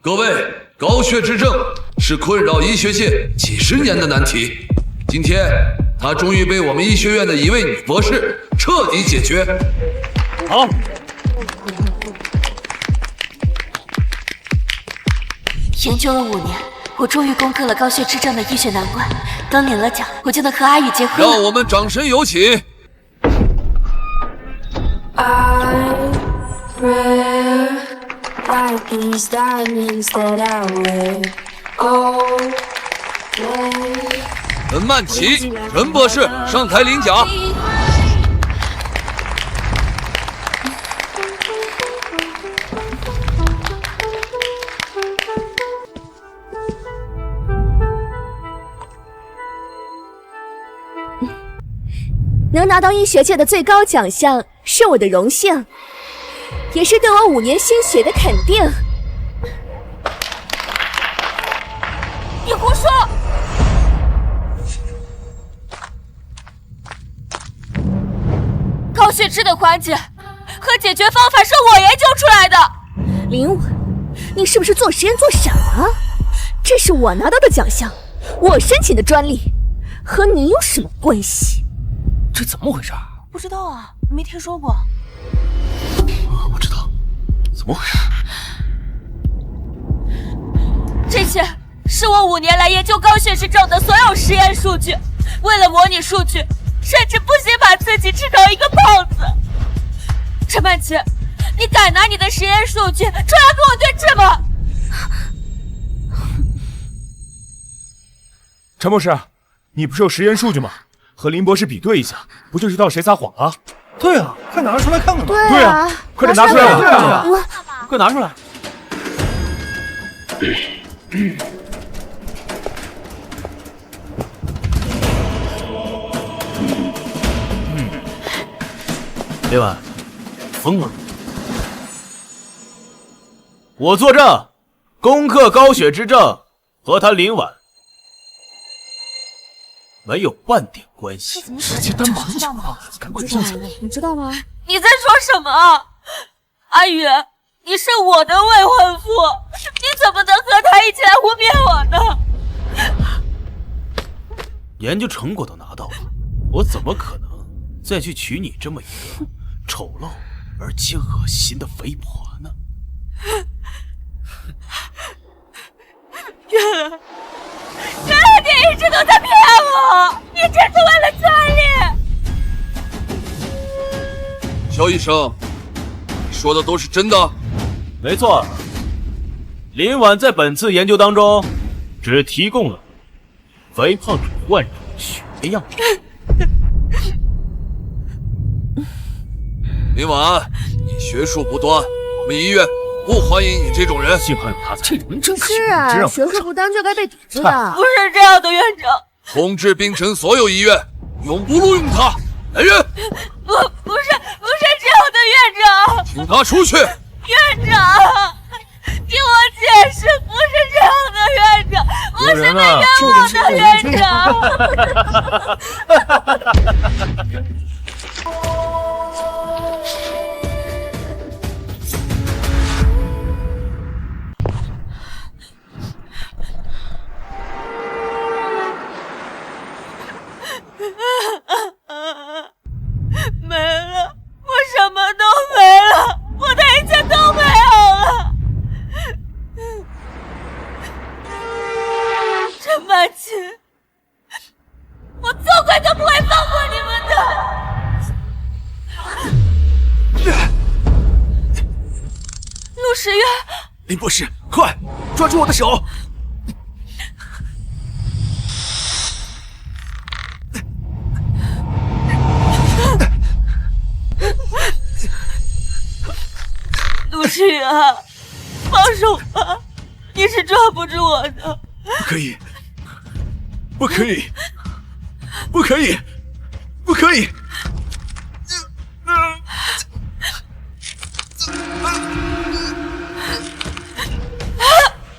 各位，高血脂症是困扰医学界几十年的难题，今天它终于被我们医学院的一位女博士彻底解决。好。研究了5年，我终于攻克了高血脂症的医学难关。等领了奖，我就能和阿宇结婚了。让我们掌声有请。任曼琪，任博士上台领奖。能拿到医学界的最高奖项是我的荣幸，也是对我5年心血的肯定。你胡说！高血脂的缓解和解决方法是我研究出来的。林婉，你是不是做实验做傻了？这是我拿到的奖项，我申请的专利，和你有什么关系？这怎么回事？不知道啊，没听说过。我知道，怎么回事？这些是我5年来研究高血脂症的所有实验数据，为了模拟数据，甚至不惜把自己吃成一个胖子。陈曼琪，你敢拿你的实验数据出来跟我对峙吗？陈博士，你不是有实验数据吗？和林博士比对一下，不就知道谁撒谎了？对啊，快拿出来看看吧。对啊，快点拿出来！快拿出来！林婉，疯了！我作证，攻克高血脂症和他林婉没有半点关系。直接单把奖了，赶快上去！你知道吗？你在说什么啊？阿宇，你是我的未婚夫，你怎么能和他一起来污蔑我呢？研究成果都拿到了，我怎么可能再去娶你这么一个丑陋而且恶心的肥婆呢？原来你一直都在骗我，你只是为了权力。肖医生，你说的都是真的？没错，林婉在本次研究当中只提供了肥胖者患者的血液样本。林婉，你学术不端，我们医院不欢迎你这种人。幸好有他在，这种人真可惜。是啊，学术不端就该被抵制的。不是这样的，院长。通知滨城所有医院，永不录用他。来人！不是这样的，院长。请他出去。院长，听我解释，不是这样的，院长，我是被冤枉的，院长。没了，我什么都没了，我的一切都没有了。陈曼琪，我做鬼都不会放过你们的。陆时月，林博士，快抓住我的手！陆时月，放手吧，你是抓不住我的。不可以，不可以，不可以，不可以！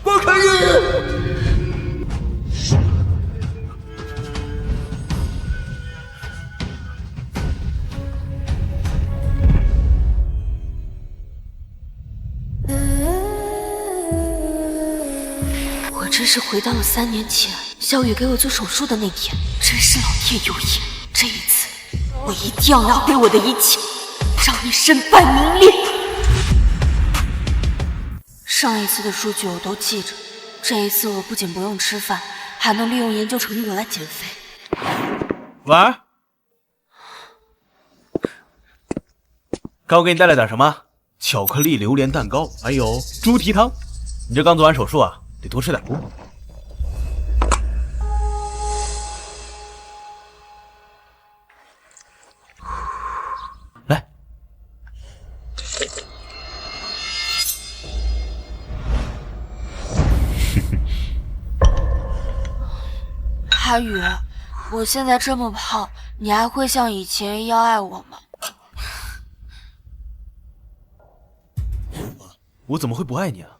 不可以！我真是回到了3年前小雨给我做手术的那天，真是老天有眼，这一次我一定要拿回我的一切，让你身败名裂。上一次的数据我都记着，这一次我不仅不用吃饭，还能利用研究成果来减肥。婉儿，刚我给你带来点什么？巧克力榴莲蛋糕，还有猪蹄汤。你这刚做完手术啊，得多吃点补。来，阿宇，我现在这么胖，你还会像以前一样爱我吗？我怎么会不爱你啊？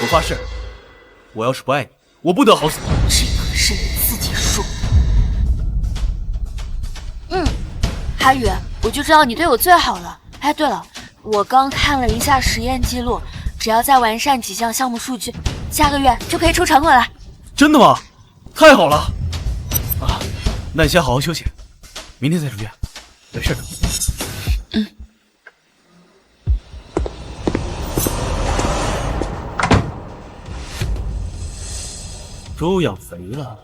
我发誓，我要是不爱你，我不得好死。这可是你自己说的。阿宇，我就知道你对我最好了。哎，对了，我刚看了一下实验记录，只要再完善几项项目数据，下个月就可以出成果了。真的吗？太好了！啊，那你先好好休息，明天再出院，没事的。都养肥了，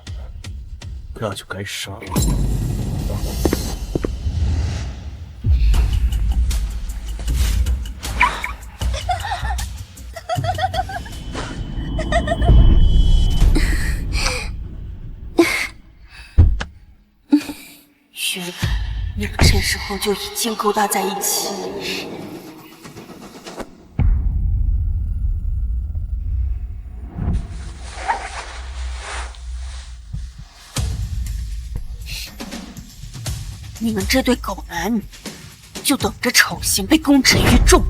那就该杀了。原来你们这时候就已经勾搭在一起了。你们这对狗男女，就等着丑行被公之于众。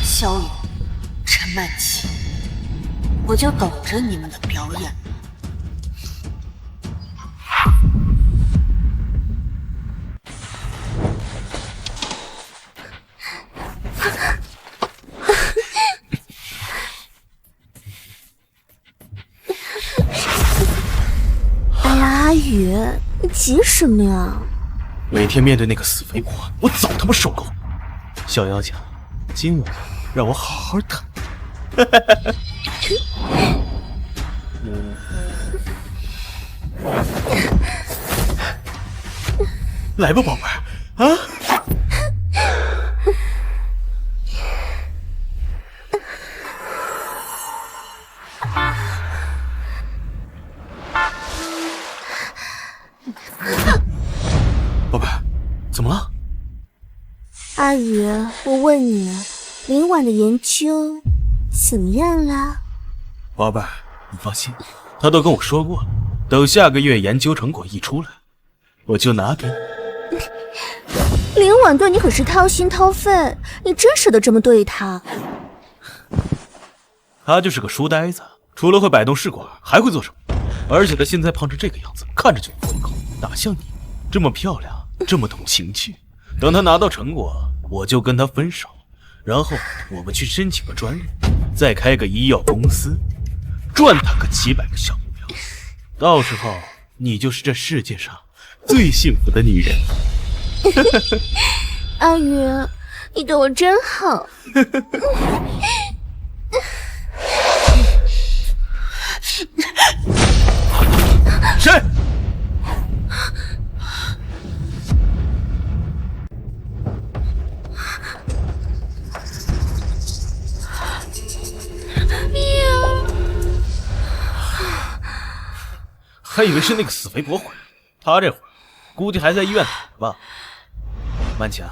萧雨、陈曼琪，我就等着你们的表演。哎呀，阿宇，你急什么呀？每天面对那个死肥婆，我早他妈受够。小妖精，今晚让我好好疼。来吧，宝贝儿啊！宝贝儿，怎么了？阿宇，我问你，林婉的研究怎么样了？宝贝儿，你放心，他都跟我说过了，等下个月研究成果一出来，我就拿给你。林婉对你可是掏心掏肺，你真舍得这么对她？他就是个书呆子，除了会摆动试管，还会做什么？而且他现在胖成这个样子，看着就不胃口，哪像你这么漂亮，这么懂情趣。等他拿到成果，我就跟他分手，然后我们去申请个专利，再开个医药公司，赚他个几百个小目标。到时候你就是这世界上最幸福的女人。阿宇，你对我真好。谁？还以为是那个死肥婆回来，他这会儿估计还在医院躺着吧。曼琪啊，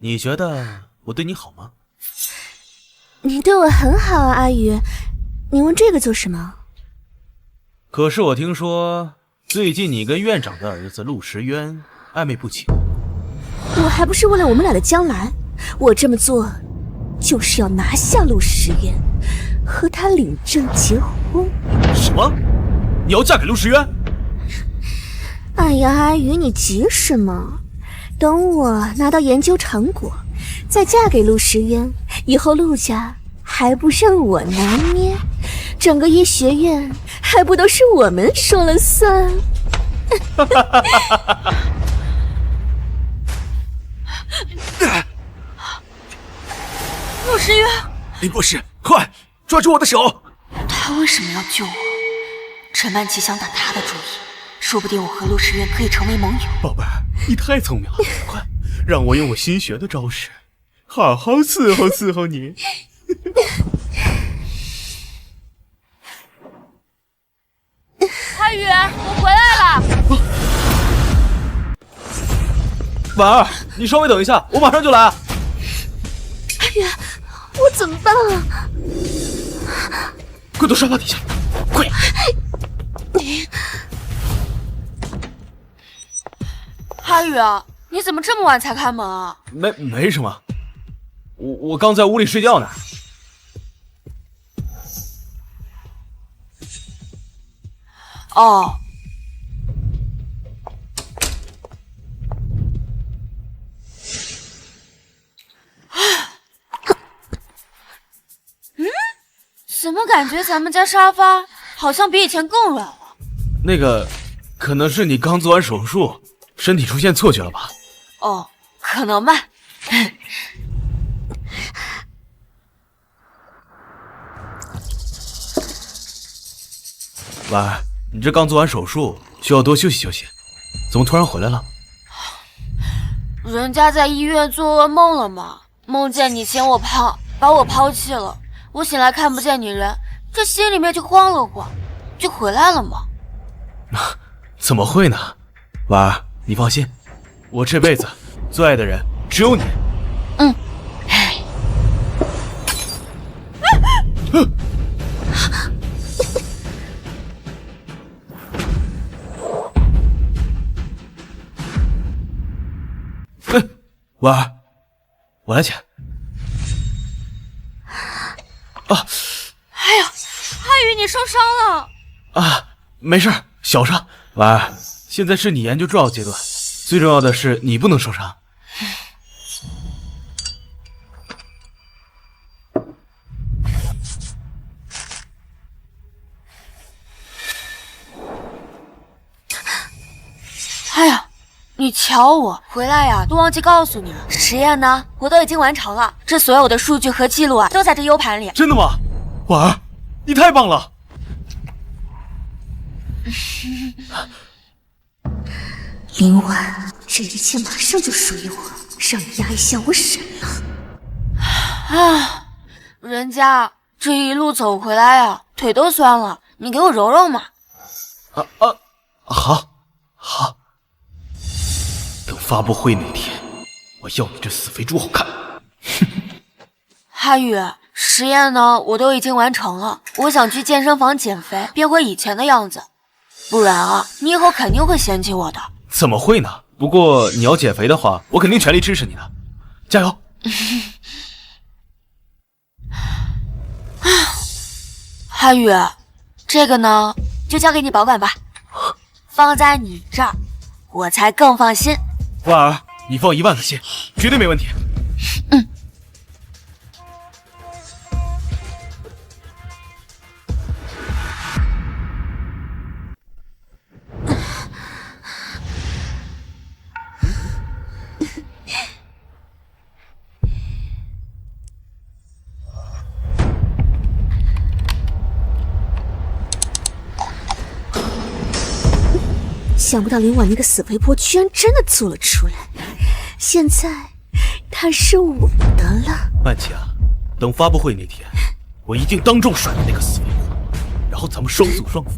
你觉得我对你好吗？你对我很好啊，阿宇。你问这个做什么？可是我听说最近你跟院长的儿子陆时渊暧昧不清。我还不是为了我们俩的将来，我这么做就是要拿下陆时渊，和他领证结婚。什么？你要嫁给陆时渊？阿哎呀，阿宇，你急什么？等我拿到研究成果，再嫁给陆时渊，以后陆家还不让我拿捏，整个医学院还不都是我们说了算？陆时渊，林博士，快抓住我的手！他为什么要救我？陈曼琪想打他的主意，说不定我和陆时渊可以成为盟友。宝贝儿，你太聪明了，快让我用我新学的招式，好好伺候伺候你。阿宇，我回来了。婉儿，你稍微等一下，我马上就来。阿宇，我怎么办啊？快躲沙发底下，快！阿宇，你怎么这么晚才开门啊？没什么，我刚在屋里睡觉呢。哦。怎么感觉咱们家沙发好像比以前更软了？那个，可能是你刚做完手术，身体出现错觉了吧？哦，可能吧。婉儿，你这刚做完手术，需要多休息休息。怎么突然回来了？人家在医院做噩梦了嘛，梦见你嫌我胖，把我抛弃了。我醒来看不见你人，这心里面就慌了慌，就回来了嘛。怎么会呢？婉儿，你放心，我这辈子最爱的人只有你。嗯。婉儿，我来捡。啊！哎呀，阿宇，你受伤了啊！没事，小伤。婉儿，现在是你研究重要阶段，最重要的是你不能受伤。哎呀，你瞧我回来呀，都忘记告诉你了。实验呢，我都已经完成了，这所有的数据和记录啊，都在这 U 盘里。真的吗？婉儿，你太棒了！林婉，这一切马上就属于我，让你压一下我忍了。啊，人家这一路走回来呀，腿都酸了，你给我揉揉嘛。好。等发布会那天，我要你这死肥猪好看！哈宇，实验呢，我都已经完成了。我想去健身房减肥，变回以前的样子，不然啊，你以后肯定会嫌弃我的。怎么会呢？不过你要减肥的话，我肯定全力支持你的，加油！哈宇，这个呢，就交给你保管吧，放在你这儿，我才更放心。婉儿，你放10000个心，绝对没问题。嗯。想不到林婉那个死肥婆居然真的做了出来，现在她是我的了。曼琪啊，等发布会那天，我一定当众甩了那个死肥婆，然后咱们双宿双飞。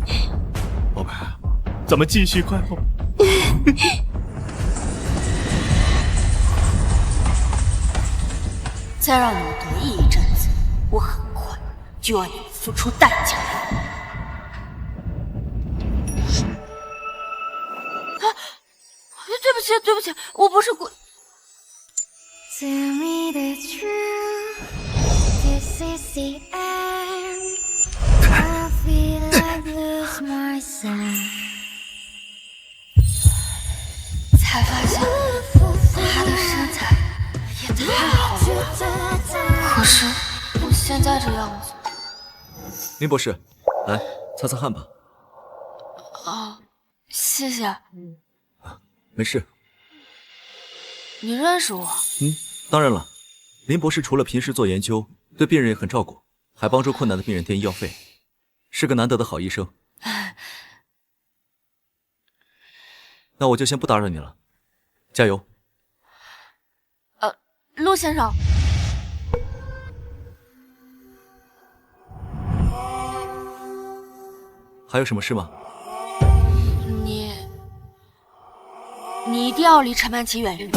宝贝儿，咱们继续快活。再让你们得意一阵子，我很快就要你们付出代价。对不起，我不是故意。Tell me the truth, this is the end. I feel like lose myself. 才发现他的身材也太好了吧。可是我现在这样子……林博士，来擦擦汗吧。哦，谢谢。没事。你认识我？当然了。林博士除了平时做研究，对病人也很照顾，还帮助困难的病人垫医药费，是个难得的好医生。那我就先不打扰你了，加油。陆先生，还有什么事吗？你一定要离陈曼琪远一点。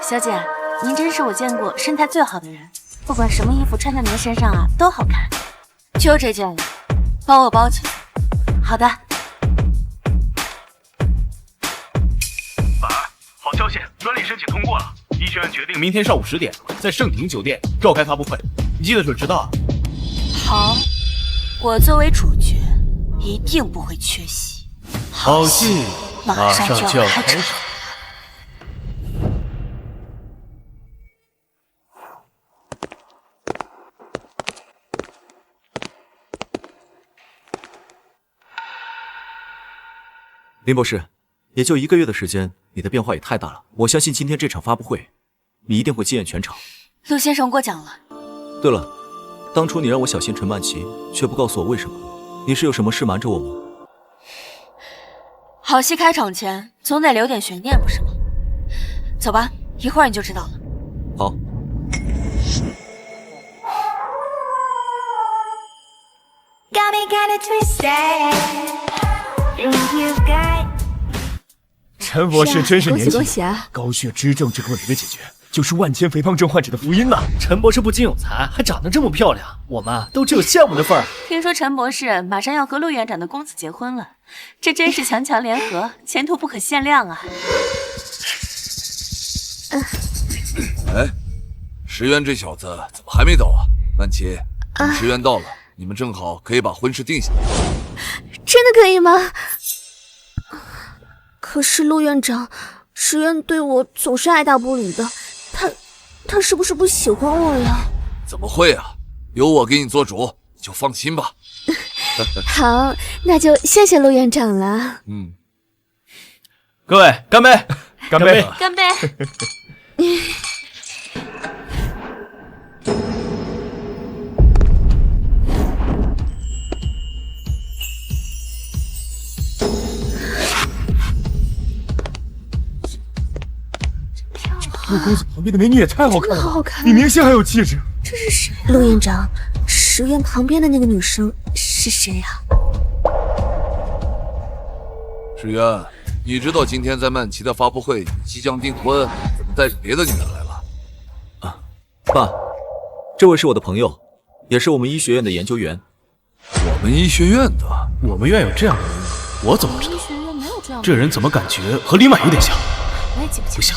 小姐，您真是我见过身材最好的人，不管什么衣服穿在您身上啊，都好看。就这件了，帮我包起来。好的。婉儿，好消息，专利申请通过了。医学院决定明天上午10点在盛庭酒店召开发布会，你记得准时到啊。好，我作为主角，一定不会缺席。好戏马上就要开场。林博士，也就1个月的时间，你的变化也太大了。我相信今天这场发布会，你一定会惊艳全场。陆先生过奖了。对了，当初你让我小心陈曼琪，却不告诉我为什么，你是有什么事瞒着我吗？好戏开场前，总得留点悬念，不是吗？走吧，一会儿你就知道了。好。陈博士真是年轻，恭喜啊！高血脂症这个问题的解决，就是万千肥胖症患者的福音呐！陈博士不仅有才，还长得这么漂亮，我们都只有羡慕的份儿。听说陈博士马上要和陆院长的公子结婚了，这真是强强联合，前途不可限量啊！哎，石原这小子怎么还没到啊？曼琪，石原到了，你们正好可以把婚事定下来。真的可以吗？可是陆院长，石原对我总是爱答不理的，他是不是不喜欢我呀？怎么会啊？有我给你做主，你就放心吧。好，那就谢谢陆院长了。各位干杯！干杯！干杯！陆公子旁边的美女也太好看了，好好看，比明星还有气质。这是谁？陆院长，石原旁边的那个女生是谁呀？石原，你知道今天在曼琪的发布会即将订婚，怎么带着别的女人来了？爸，这位是我的朋友，也是我们医学院的研究员。我们医学院的？我们院有这样的人，我怎么知道？医学院没有这样的。这人怎么感觉和李满有点像？我也记不清。不像，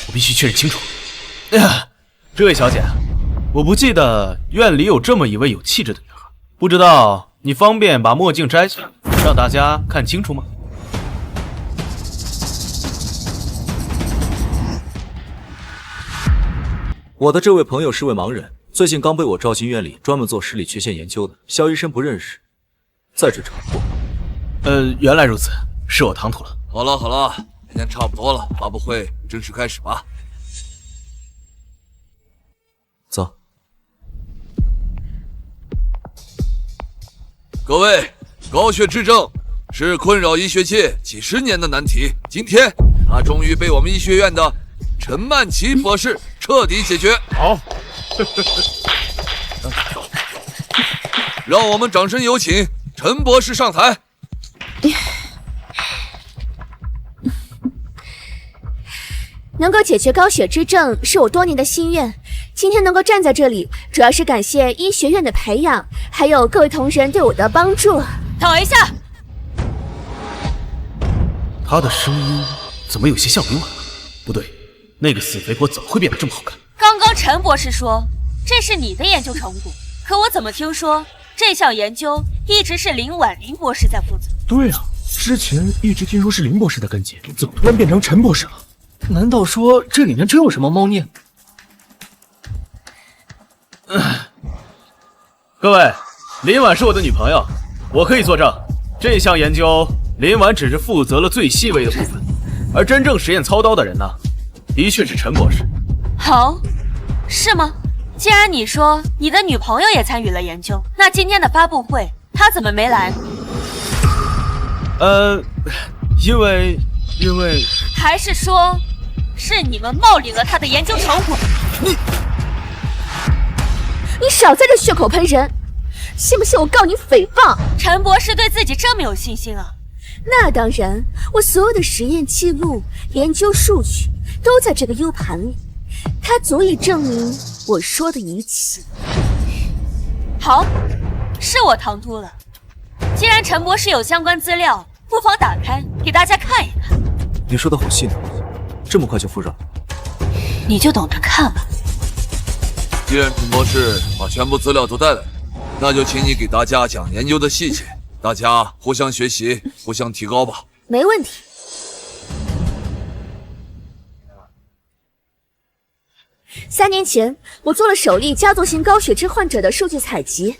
我必须确认清楚。哎呀，这位小姐，我不记得院里有这么一位有气质的女孩，不知道你方便把墨镜摘下，让大家看清楚吗？我的这位朋友是位盲人，最近刚被我召进院里，专门做视力缺陷研究的。肖医生不认识，在这场过。原来如此，是我唐突了。好了好了，今天差不多了，发布会正式开始吧。走。各位，高血脂症是困扰医学界几十年的难题，今天它终于被我们医学院的陈曼琪博士彻底解决。好，让我们掌声有请陈博士上台。能够解决高血脂症是我多年的心愿，今天能够站在这里，主要是感谢医学院的培养，还有各位同仁对我的帮助。等一下，他的声音怎么有些像林婉了？不对，那个死肥婆怎么会变得这么好看？刚刚陈博士说这是你的研究成果，可我怎么听说这项研究一直是林博士在负责？对啊，之前一直听说是林博士的根基，怎么突然变成陈博士了？难道说这里面真有什么猫腻？各位，林婉是我的女朋友，我可以作证，这项研究林婉只是负责了最细微的部分，而真正实验操刀的人呢，的确是陈博士。好，是吗？既然你说你的女朋友也参与了研究，那今天的发布会她怎么没来？因为还是说是你们冒领了她的研究成果？你少在这血口喷人，信不信我告你诽谤？陈博士对自己这么有信心啊？那当然，我所有的实验记录、研究数据都在这个 U 盘里，它足以证明我说的一切。好，是我唐突了。既然陈博士有相关资料，不妨打开给大家看一看。你说的好细呢，这么快就服软？你就等着看吧。既然陈博士把全部资料都带来，那就请你给大家讲研究的细节，大家互相学习，互相提高吧。没问题。3年前，我做了首例家族型高血脂患者的数据采集。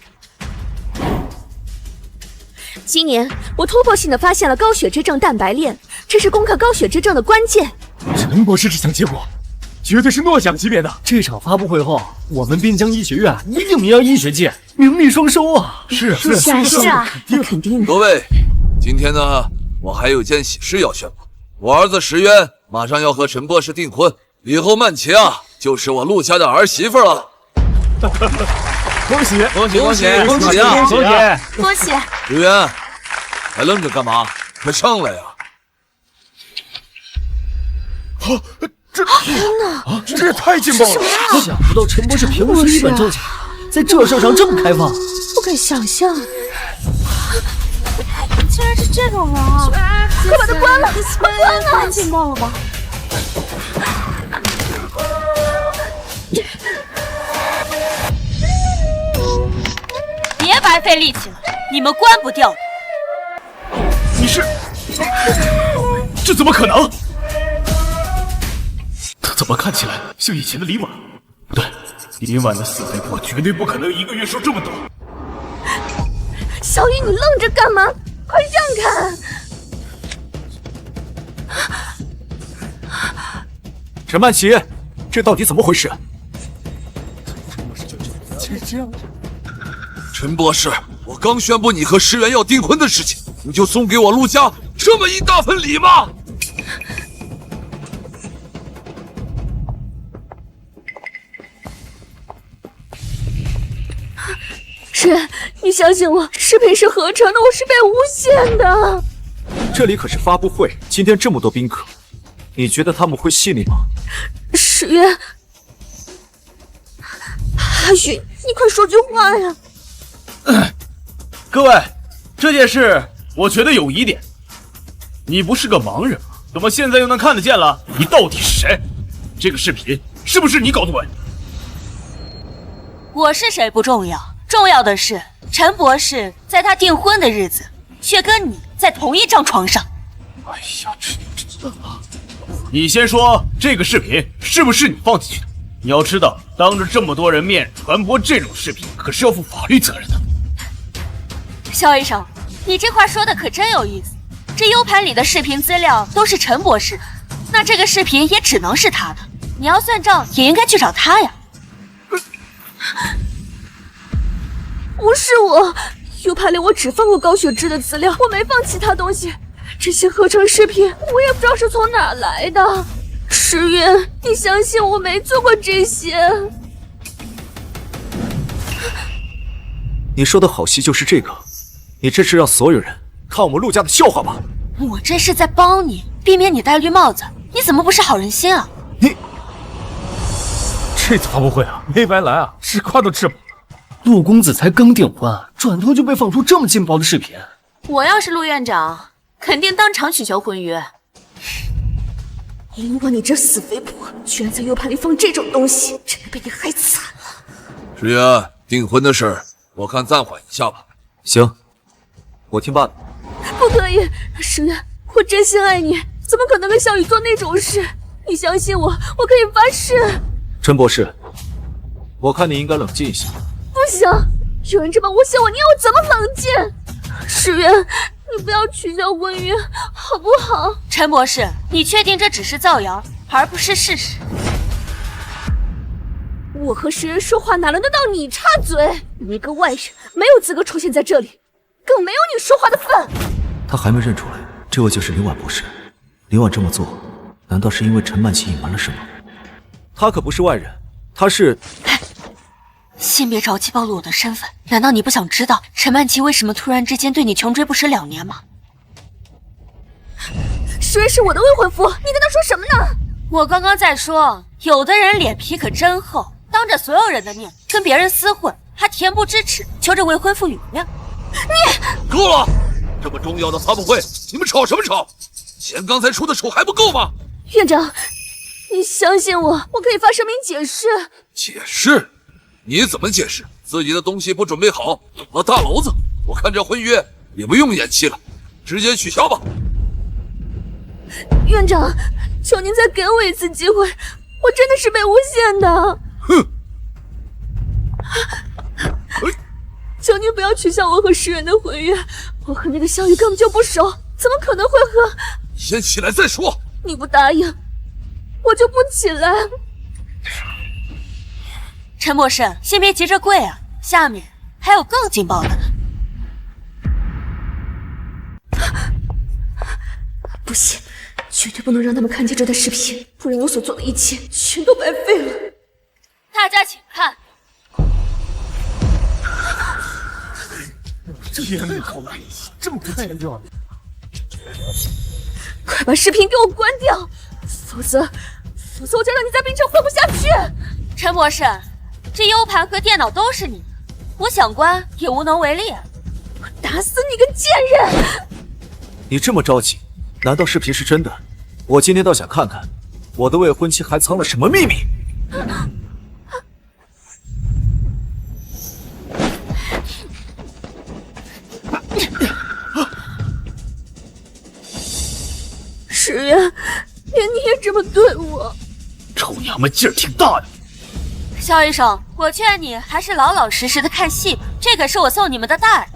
今年，我突破性的发现了高血脂症蛋白链，这是攻克高血脂症的关键。陈博士这项结果，绝对是诺奖级别的。这场发布会后，我们滨江医学院一定名扬医学界，名利双收啊！是啊，那肯定的。各位，今天呢，我还有件喜事要宣布，我儿子石渊马上要和陈博士订婚，以后曼琪啊，就是我陆家的儿媳妇了。恭喜恭喜恭喜啊！恭喜！石渊，还愣着干嘛？快上来呀！这也太劲爆了！想不到陈博士平时一本正经，在这事上这么开放，不敢想象。竟然是这种人啊！快把它关了，快关了！太劲爆了吧！别白费力气了，你们关不掉的。你是？这怎么可能？他怎么看起来像以前的李婉？不对，李婉的死肥婆绝对不可能一个月收这么多。小雨，你愣着干嘛？快让开！陈曼琪，这到底怎么回事？这样。陈博士，我刚宣布你和石原要订婚的事情，你就送给我陆家这么一大份礼吗？石原，你相信我，视频是合成的，我是被诬陷的。这里可是发布会，今天这么多宾客，你觉得他们会信你吗？石原，阿许，你快说句话呀！各位，这件事我觉得有疑点。你不是个盲人吗？怎么现在又能看得见了？你到底是谁？这个视频是不是你搞的鬼？我是谁不重要，重要的是陈博士在他订婚的日子，却跟你在同一张床上。哎呀，这……你先说这个视频是不是你放进去的？你要知道，当着这么多人面传播这种视频，可是要负法律责任的。肖医生，你这话说的可真有意思。这 U 盘里的视频资料都是陈博士的，那这个视频也只能是他的。你要算账，也应该去找他呀。不是我 ，U 盘里我只放过高血脂的资料，我没放其他东西。这些合成视频，我也不知道是从哪来的。石原，你相信我没做过这些？你说的好戏就是这个，你这是让所有人看我们陆家的笑话吧？我这是在帮你，避免你戴绿帽子。你怎么不是好人心啊？你这次发布会啊，没白来啊，吃瓜都吃饱了。陆公子才刚订婚，转头就被放出这么劲爆的视频。我要是陆院长，肯定当场取消婚约。林婉，你这死肥婆，居然在 U 盘里放这种东西，真的被你害惨了。石原，订婚的事儿，我看暂缓一下吧。行，我听爸的。不可以，石原，我真心爱你，怎么可能跟小雨做那种事？你相信我，我可以发誓。陈博士，我看你应该冷静一下。不行，有人这般诬陷我，你要我怎么冷静？石原，你不要取消婚约，好不好？陈博士，你确定这只是造谣，而不是事实？我和石原说话哪轮得到你插嘴？你一个外人，没有资格出现在这里，更没有你说话的份。他还没认出来，这位就是林婉博士。林婉这么做，难道是因为陈曼琪隐瞒了什么？他可不是外人，他是……先别着急暴露我的身份，难道你不想知道陈曼琪为什么突然之间对你穷追不舍2年吗？石原是我的未婚夫，你跟他说什么呢？我刚刚在说，有的人脸皮可真厚，当着所有人的面跟别人厮混，还恬不知耻，求着未婚夫原谅。你够了！这么重要的发布会，你们吵什么吵？嫌刚才出的丑还不够吗？院长，你相信我，我可以发声明解释。解释？你怎么解释？自己的东西不准备好，捅了大娄子。我看这婚约也不用延期了，直接取消吧。院长，求您再给我一次机会，我真的是被诬陷的。哼！求您不要取消我和石原的婚约，我和那个小雨根本就不熟，怎么可能会和……先起来再说。你不答应，我就不起来。陈博士，先别急着跪啊，下面还有更劲爆的呢。不行，绝对不能让他们看见这段视频，不然我所做的一切全都白费了。大家请看。天哪，这么快就……快把视频给我关掉，否则我就让你在冰城混不下去。陈博士，这 U 盘和电脑都是你的，我想关也无能为力啊！我打死你个贱人！你这么着急，难道视频是真的？我今天倒想看看，我的未婚妻还藏了什么秘密。石原，连你也这么对我，臭娘们劲儿挺大的。肖医生，我劝你还是老老实实的看戏吧，这可是我送你们的大礼。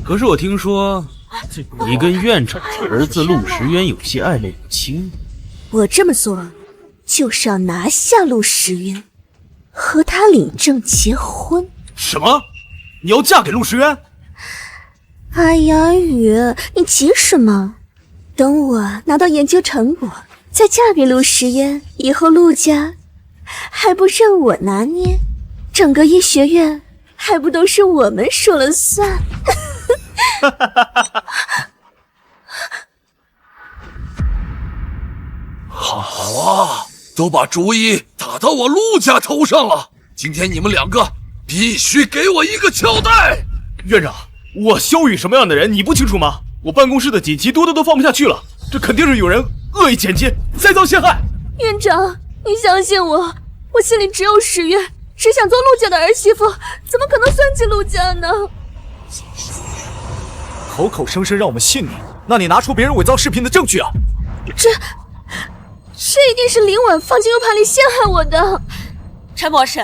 可是我听说你跟院长儿子陆时渊有些暧昧不清。我这么做就是要拿下陆时渊，和他领证结婚。什么？你要嫁给陆时渊？哎呀雨，你急什么？等我拿到研究成果，再嫁给陆时渊，以后陆家还不任我拿捏，整个医学院还不都是我们说了算？好啊，都把主意打到我陆家头上了。今天你们2个必须给我一个交代。院长，我萧雨什么样的人你不清楚吗？我办公室的锦旗多的都放不下去了，这肯定是有人恶意剪辑，栽赃陷害。院长，你相信我，我心里只有石原，只想做陆家的儿媳妇，怎么可能算计陆家呢？口口声声让我们信你，那你拿出别人伪造视频的证据啊！这一定是林婉放进 U 盘里陷害我的。陈博士，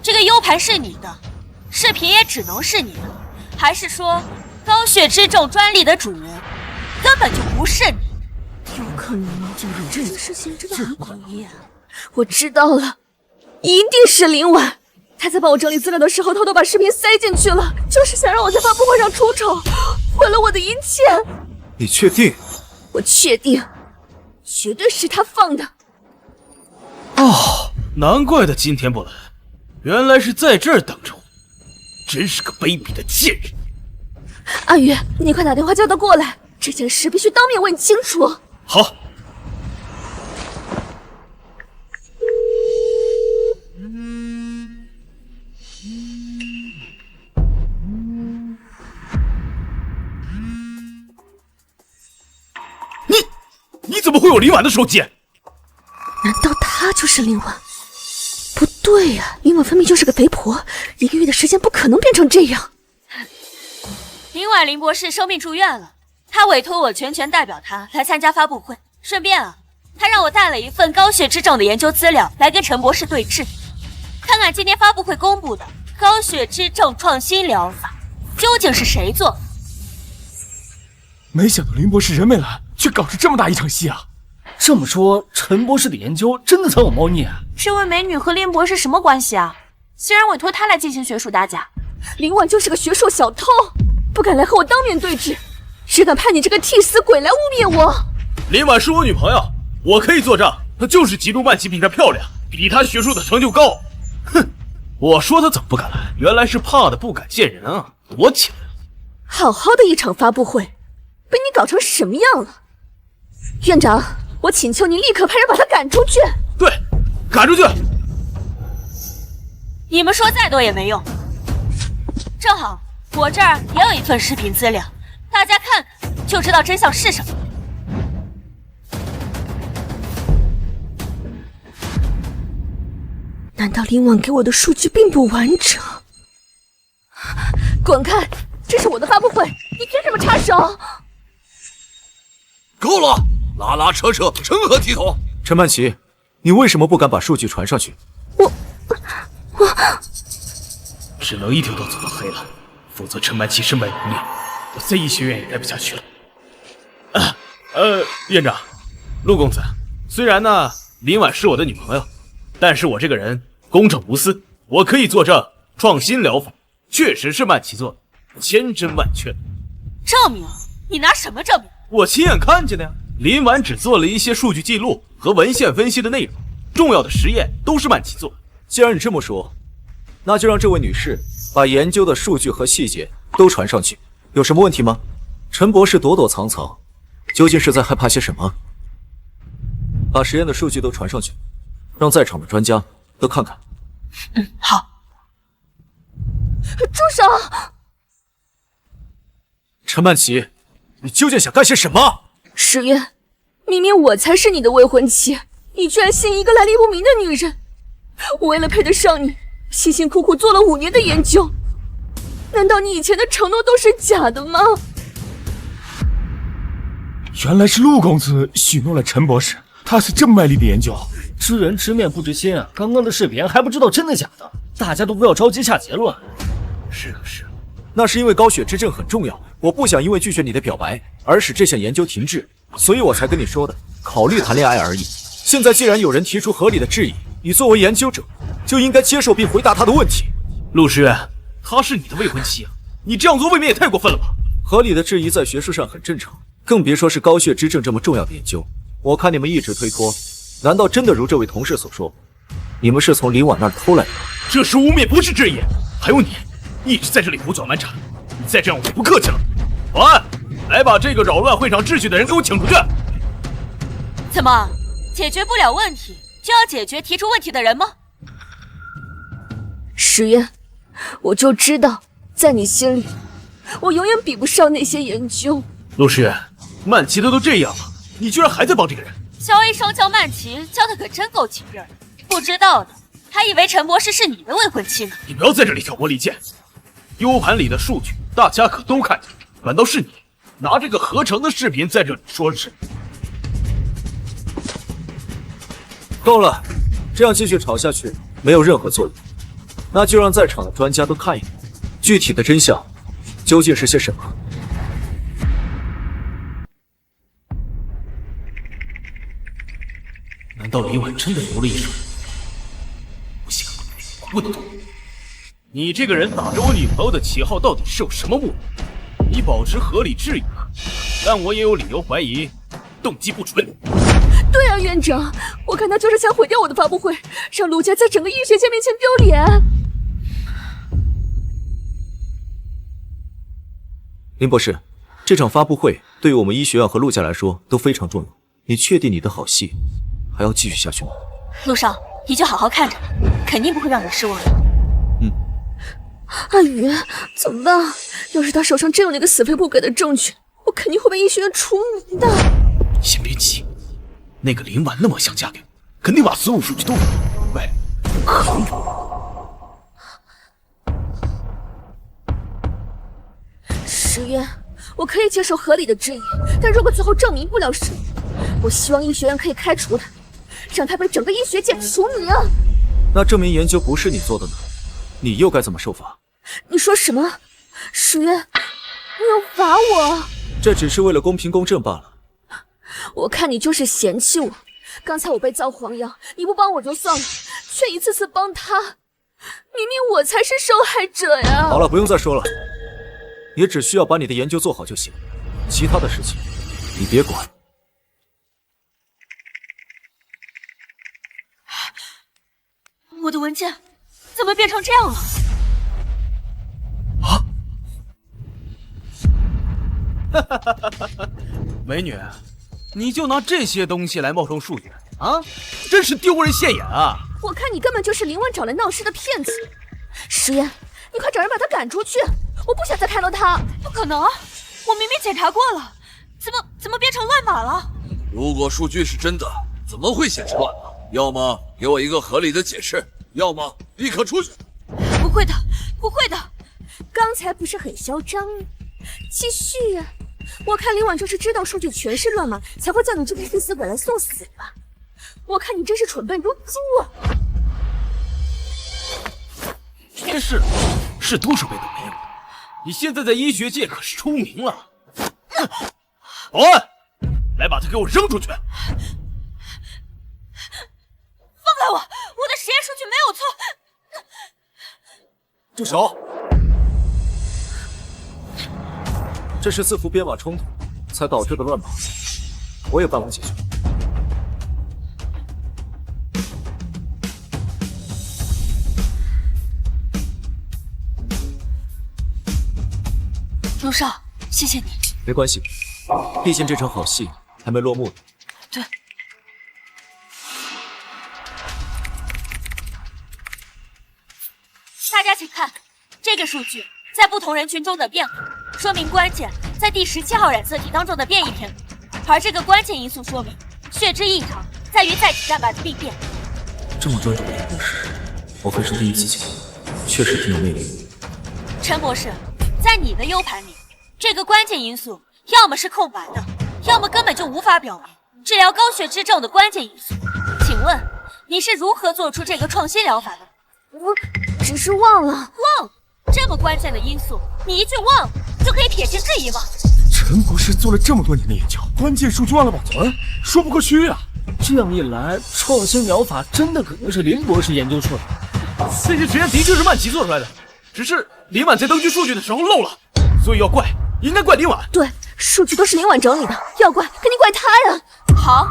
这个 U 盘是你的，视频也只能是你的，还是说高血脂症专利的主人根本就不是你？有可能这次事情真的很诡异啊！我知道了，一定是林婉，他在帮我整理资料的时候偷偷把视频塞进去了，就是想让我在发布会上出丑，毁了我的一切。你确定？我确定，绝对是他放的。哦，难怪他今天不来，原来是在这儿等着我，真是个卑鄙的贱人。阿宇，你快打电话叫他过来，这件事必须当面问清楚。好。你怎么么会有林婉的手机？难道他就是林婉？不对呀，林婉分明就是个肥婆，1个月的时间不可能变成这样。林婉林博士生病住院了，他委托我全权代表他来参加发布会，顺便啊，他让我带了一份高血脂症的研究资料来跟陈博士对质，看看今天发布会公布的高血脂症创新疗法究竟是谁做的。没想到林博士人没来，却搞出这么大一场戏啊！这么说，陈博士的研究真的藏有猫腻啊？这位美女和林博士什么关系啊？竟然委托她来进行学术打假。林婉就是个学术小偷，不敢来和我当面对质，只敢派你这个替死鬼来污蔑我。林婉是我女朋友，我可以作证，她就是嫉妒曼琪比她漂亮，比她学术的成就高。哼，我说她怎么不敢来，原来是怕的不敢见人啊，躲起来了。好好的一场发布会，被你搞成什么样了？院长，我请求你立刻派人把他赶出去。对，赶出去。你们说再多也没用。正好我这儿也有一份视频资料，大家看看就知道真相是什么。难道林婉给我的数据并不完整？滚开！这是我的发布会，你凭什么插手？够了，拉拉扯扯，成何体统？陈曼琪，你为什么不敢把数据传上去？我只能一条道走到黑了，否则陈曼琪身败名裂，我在医学院也待不下去了。院长，陆公子，虽然呢林婉是我的女朋友，但是我这个人公正无私，我可以作证，创新疗法确实是曼琪做的，千真万确的。证明？你拿什么证明？我亲眼看见的呀。林婉只做了一些数据记录和文献分析的内容，重要的实验都是曼琪做的。既然你这么说，那就让这位女士把研究的数据和细节都传上去，有什么问题吗？陈博士躲躲藏藏，究竟是在害怕些什么？把实验的数据都传上去，让在场的专家都看看。好。住手！陈曼琪，你究竟想干些什么？石渊，明明我才是你的未婚妻，你居然信一个来历不明的女人。我为了配得上你，辛辛苦苦做了5年的研究，难道你以前的承诺都是假的吗？原来是陆公子许诺了陈博士，他是这么卖力的研究。知人知面不知心啊！刚刚的视频还不知道真的假的，大家都不要着急下结论。是，那是因为高血脂症很重要，我不想因为拒绝你的表白而使这项研究停滞，所以我才跟你说的，考虑谈恋爱而已。现在既然有人提出合理的质疑，你作为研究者就应该接受并回答他的问题。陆诗渊，她是你的未婚妻啊，你这样做未免也太过分了吧？合理的质疑在学术上很正常，更别说是高血脂症这么重要的研究。我看你们一直推脱，难道真的如这位同事所说，你们是从林婉那儿偷来的？这是污蔑，不是质疑。还有你，一直在这里胡搅蛮缠，你再这样我就不客气了。保安，来把这个扰乱会场秩序的人给我请出去。怎么，解决不了问题就要解决提出问题的人吗？石渊，我就知道在你心里我永远比不上那些研究。陆诗渊，曼琪的都这样了，你居然还在帮这个人？肖医生叫曼琪叫的可真够亲热的，不知道的还以为陈博士是你的未婚妻呢。你不要在这里挑拨离间。U 盘里的数据大家可都看见，反倒是你拿这个合成的视频在这里说是。够了，这样继续吵下去没有任何作用。那就让在场的专家都看一看，具体的真相究竟是些什么。难道林婉真的留了一手？不行，不能动。你这个人打着我女朋友的旗号，到底是有什么目的？你保持合理质疑可，但我也有理由怀疑动机不纯。对啊，院长，我看他就是想毁掉我的发布会，让陆家在整个医学界面前丢脸。林博士，这场发布会对于我们医学院和陆家来说都非常重要，你确定你的好戏还要继续下去吗？陆少，你就好好看着，肯定不会让人失望的。阿宇，怎么办？要是他手上真有那个死肥不改的证据，我肯定会被医学院除名的。先别急，那个林婉那么想嫁给我，肯定把所有数据都给我。喂，不可能有。石渊，我可以接受合理的质疑，但如果最后证明不了什么，我希望医学院可以开除他，让他被整个医学界除名。那证明研究不是你做的呢？你又该怎么受罚？你说什么？石渊，你要罚我？这只是为了公平公正罢了。我看你就是嫌弃我。刚才我被造黄谣，你不帮我就算了，却一次次帮他，明明我才是受害者呀！好了，不用再说了，也只需要把你的研究做好就行，其他的事情你别管。我的文件怎么变成这样了？美女，你就拿这些东西来冒充数据啊，真是丢人现眼啊！我看你根本就是林婉找来闹事的骗子。石岩，你快找人把他赶出去，我不想再看到他。不可能，我明明检查过了，怎么变成乱码了？如果数据是真的，怎么会显示乱码？要么给我一个合理的解释，要么立刻出去。不会的，不会的。刚才不是很嚣张吗？继续啊！我看林婉就是知道数据全是乱码，才会叫你这个替死鬼来送死吧。我看你真是蠢笨如猪啊！这事是多少倍都没有的，你现在在医学界可是出名了。保安，来把他给我扔出去！放开我！我的实验数据没有错。住手！这是字符编码冲突才导致的乱码，我有办法解决。陆少，谢谢你。没关系，毕竟这场好戏还没落幕呢。对。大家请看，这个数据在不同人群中的变化，说明关键在第17号染色体当中的变异偏多，而这个关键因素说明血脂异常在于载体蛋白的病变。这么专注的林博士，莫非是第一次见？确实挺有魅力。陈博士，在你的 U 盘里，这个关键因素要么是空白的，要么根本就无法表明治疗高血脂症的关键因素。请问你是如何做出这个创新疗法的？我只是忘了。忘？这么关键的因素，你一句忘就可以撇清质疑吗？陈博士做了这么多年的研究，关键数据忘了保存，说不过去啊！这样一来，创新疗法真的可能是林博士研究出来的。这些实验的确是曼奇做出来的，只是林婉在登记数据的时候漏了，所以要怪应该怪林婉。对，数据都是林婉整理的，要怪肯定怪他呀。好，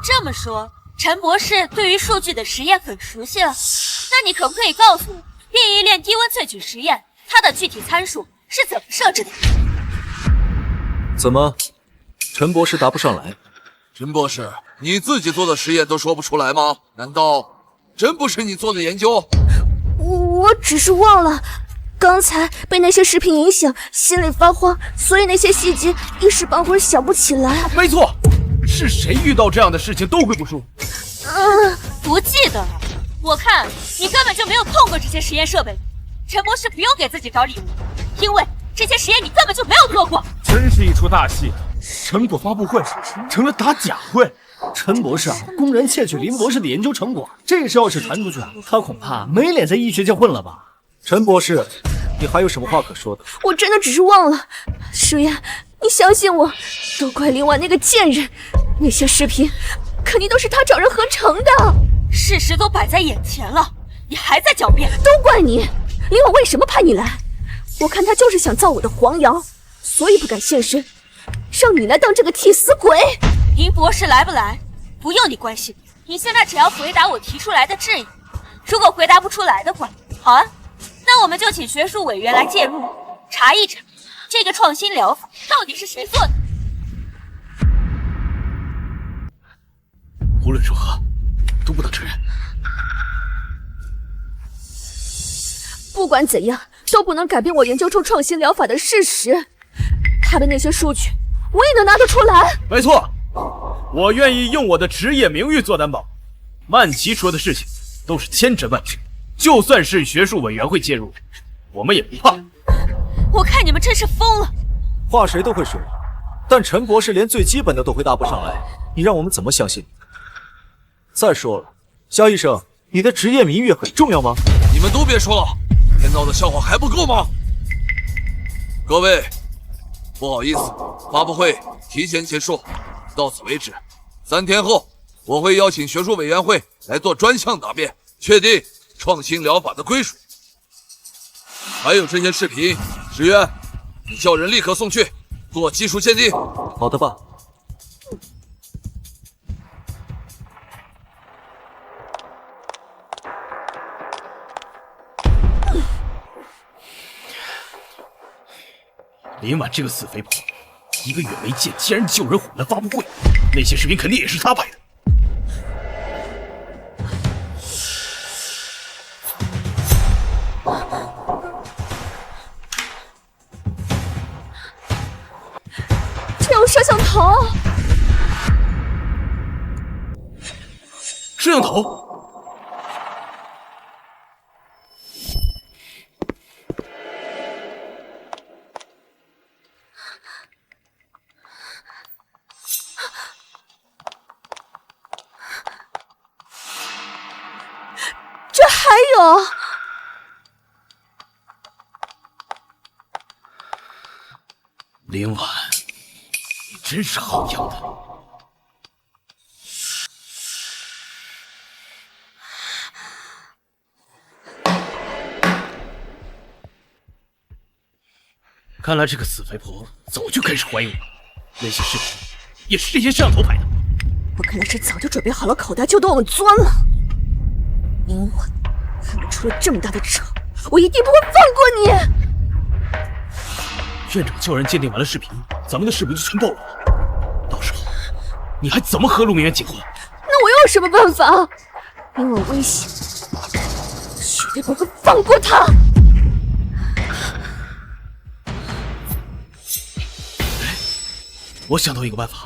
这么说，陈博士对于数据的实验很熟悉了。那你可不可以告诉我，变异链低温萃取实验它的具体参数是怎么设置的？怎么，陈博士答不上来？陈博士，你自己做的实验都说不出来吗？难道真不是你做的研究？我只是忘了，刚才被那些视频影响，心里发慌，所以那些细节一时半会儿想不起来。没错，是谁遇到这样的事情都会不舒服。不记得了。我看你根本就没有碰过这些实验设备。陈博士不用给自己找理由，因为这些实验你根本就没有做过。真是一出大戏，成果发布会成了打假会。陈博士公然窃取林博士的研究成果，这事要是传出去，他恐怕没脸在医学界混了吧？陈博士，你还有什么话可说的？我真的只是忘了。石岩，你相信我，都怪林婉那个贱人，那些视频肯定都是他找人合成的。事实都摆在眼前了，你还在狡辩？都怪你！林婉为什么派你来？我看他就是想造我的黄谣，所以不敢现身，让你来当这个替死鬼。林博士来不来，不用你关心。你现在只要回答我提出来的质疑，如果回答不出来的话，好啊，那我们就请学术委员来介入，查一查这个创新疗法到底是谁做的。无论如何都不能承认。不管怎样，都不能改变我研究出创新疗法的事实。他的那些数据，我也能拿得出来。没错，我愿意用我的职业名誉做担保。曼奇说的事情都是千真万确，就算是学术委员会介入，我们也不怕。我看你们真是疯了。话谁都会说，但陈博士连最基本的都回答不上来，你让我们怎么相信你？再说了，肖医生，你的职业名誉很重要吗？你们都别说了，天闹的笑话还不够吗？各位，不好意思，发布会提前结束，到此为止。3天后，我会邀请学术委员会来做专项答辩，确定创新疗法的归属。还有这些视频，石渊，你叫人立刻送去做技术鉴定。好的吧。林婉这个死肥婆，1个月没见，竟然救人毁了发布会，那些视频肯定也是她拍的。这有摄像头。摄像头。这还有，林婉，你真是好样的！看来这个死肥婆早就开始怀疑我了，那些视频也是这些摄像头拍的。我看来是早就准备好了口袋，就等我们钻了。林婉，看你出了这么大的丑，我一定不会放过你！院长叫人鉴定完了视频，咱们的视频就全暴露了，到时候你还怎么和陆明渊结婚？那我又有什么办法？林婉威胁，绝对不会放过他！我想到一个办法。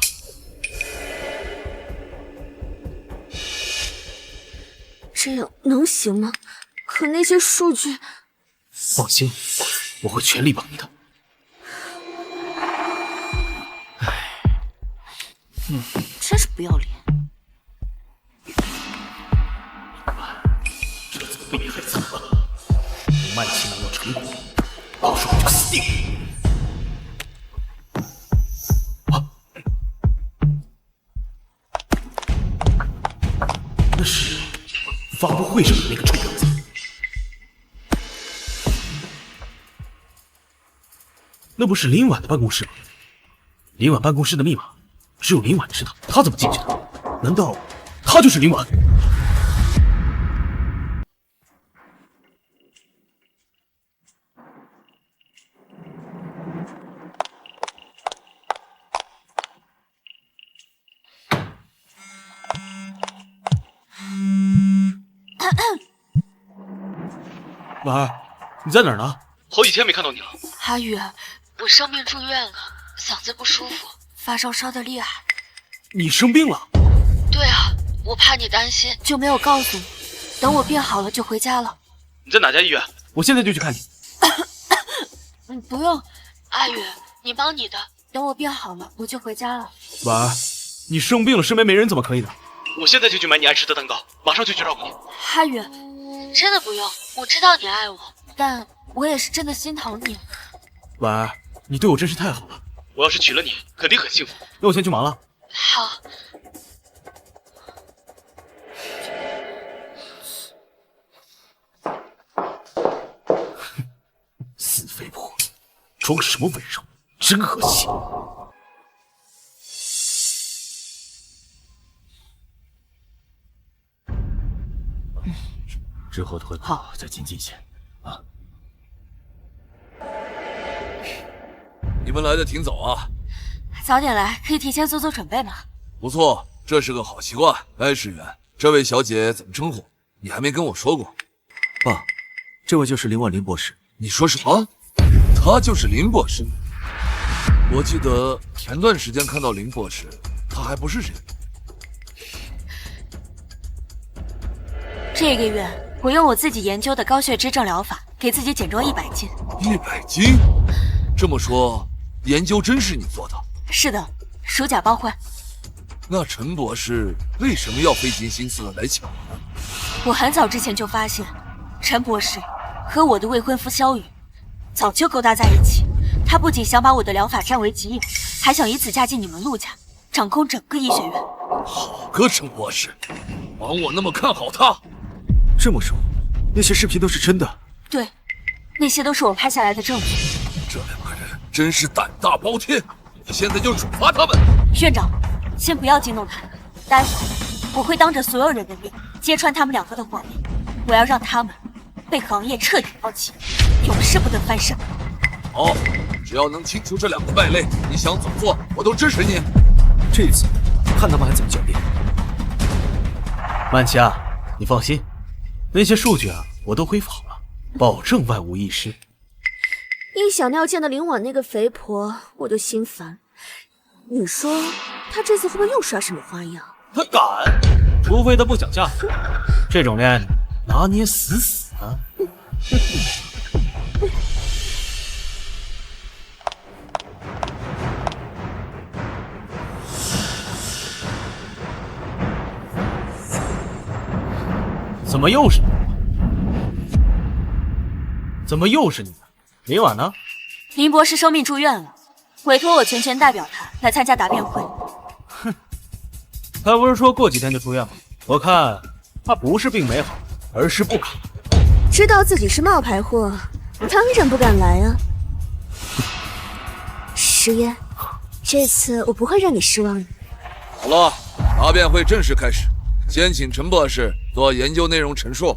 这样能行吗？可那些数据……放心，我会全力帮你的。真是不要脸！这次被你害惨了。我曼奇拿到成果，到时候我就死定了。那是发布会上的那个臭婊子。那不是林婉的办公室吗？林婉办公室的密码只有林婉知道，她怎么进去的？难道她就是林婉？婉儿，你在哪儿呢？好几天没看到你了。阿宇，我生病住院了，嗓子不舒服，发烧烧得厉害。你生病了？对啊，我怕你担心，就没有告诉你。等我病好了就回家了。你在哪家医院？我现在就去看你。不用，阿宇，你忙你的，等我病好了我就回家了。婉儿，你生病了，身边没人怎么可以呢？我现在就去买你爱吃的蛋糕，马上就去照顾你。阿宇，真的不用，我知道你爱我，但我也是真的心疼你。婉儿，你对我真是太好了，我要是娶了你，肯定很幸福。那我先去忙了。好。死肥婆，装什么温柔，真恶心。之后的汇报再精进些啊！你们来的挺早啊，早点来可以提前做做准备嘛。不错，这是个好习惯。哎，石原，这位小姐怎么称呼？你还没跟我说过。爸，这位就是林婉林博士。你说什么？他就是林博士？我记得前段时间看到林博士，他还不是人。这个月我用我自己研究的高血脂症疗法，给自己减重100斤。100斤？这么说，研究真是你做的？是的，属假包换。那陈博士为什么要费尽心思来抢呢？我很早之前就发现，陈博士和我的未婚夫萧雨早就勾搭在一起。他不仅想把我的疗法占为己有，还想以此嫁进你们陆家，掌控整个医学院。好个陈博士，枉我那么看好他。这么说，那些视频都是真的？对，那些都是我拍下来的证据。这两个人真是胆大包天，我现在就处罚他们。院长，先不要惊动他们，待会我会当着所有人的面揭穿他们两个的谎言，我要让他们被行业彻底抛弃，永世不得翻身。好，只要能清除这两个败类，你想怎么做我都支持你。这次看他们还怎么狡辩。曼琪啊，你放心，那些数据啊我都恢复好了，保证万无一失。一想到见到林婉那个肥婆，我就心烦。你说他这次会不会又耍什么花样？他敢，除非他不想下死，这种链拿捏死死啊！怎么又是你？怎么又是你？林婉呢？林博士生病住院了，委托我全权代表他来参加答辩会。哼，他不是说过几天就出院吗？我看他不是病没好，而是不敢。知道自己是冒牌货，当然不敢来啊。石嫣，这次我不会让你失望的。好了，答辩会正式开始，先请陈博士做研究内容陈述。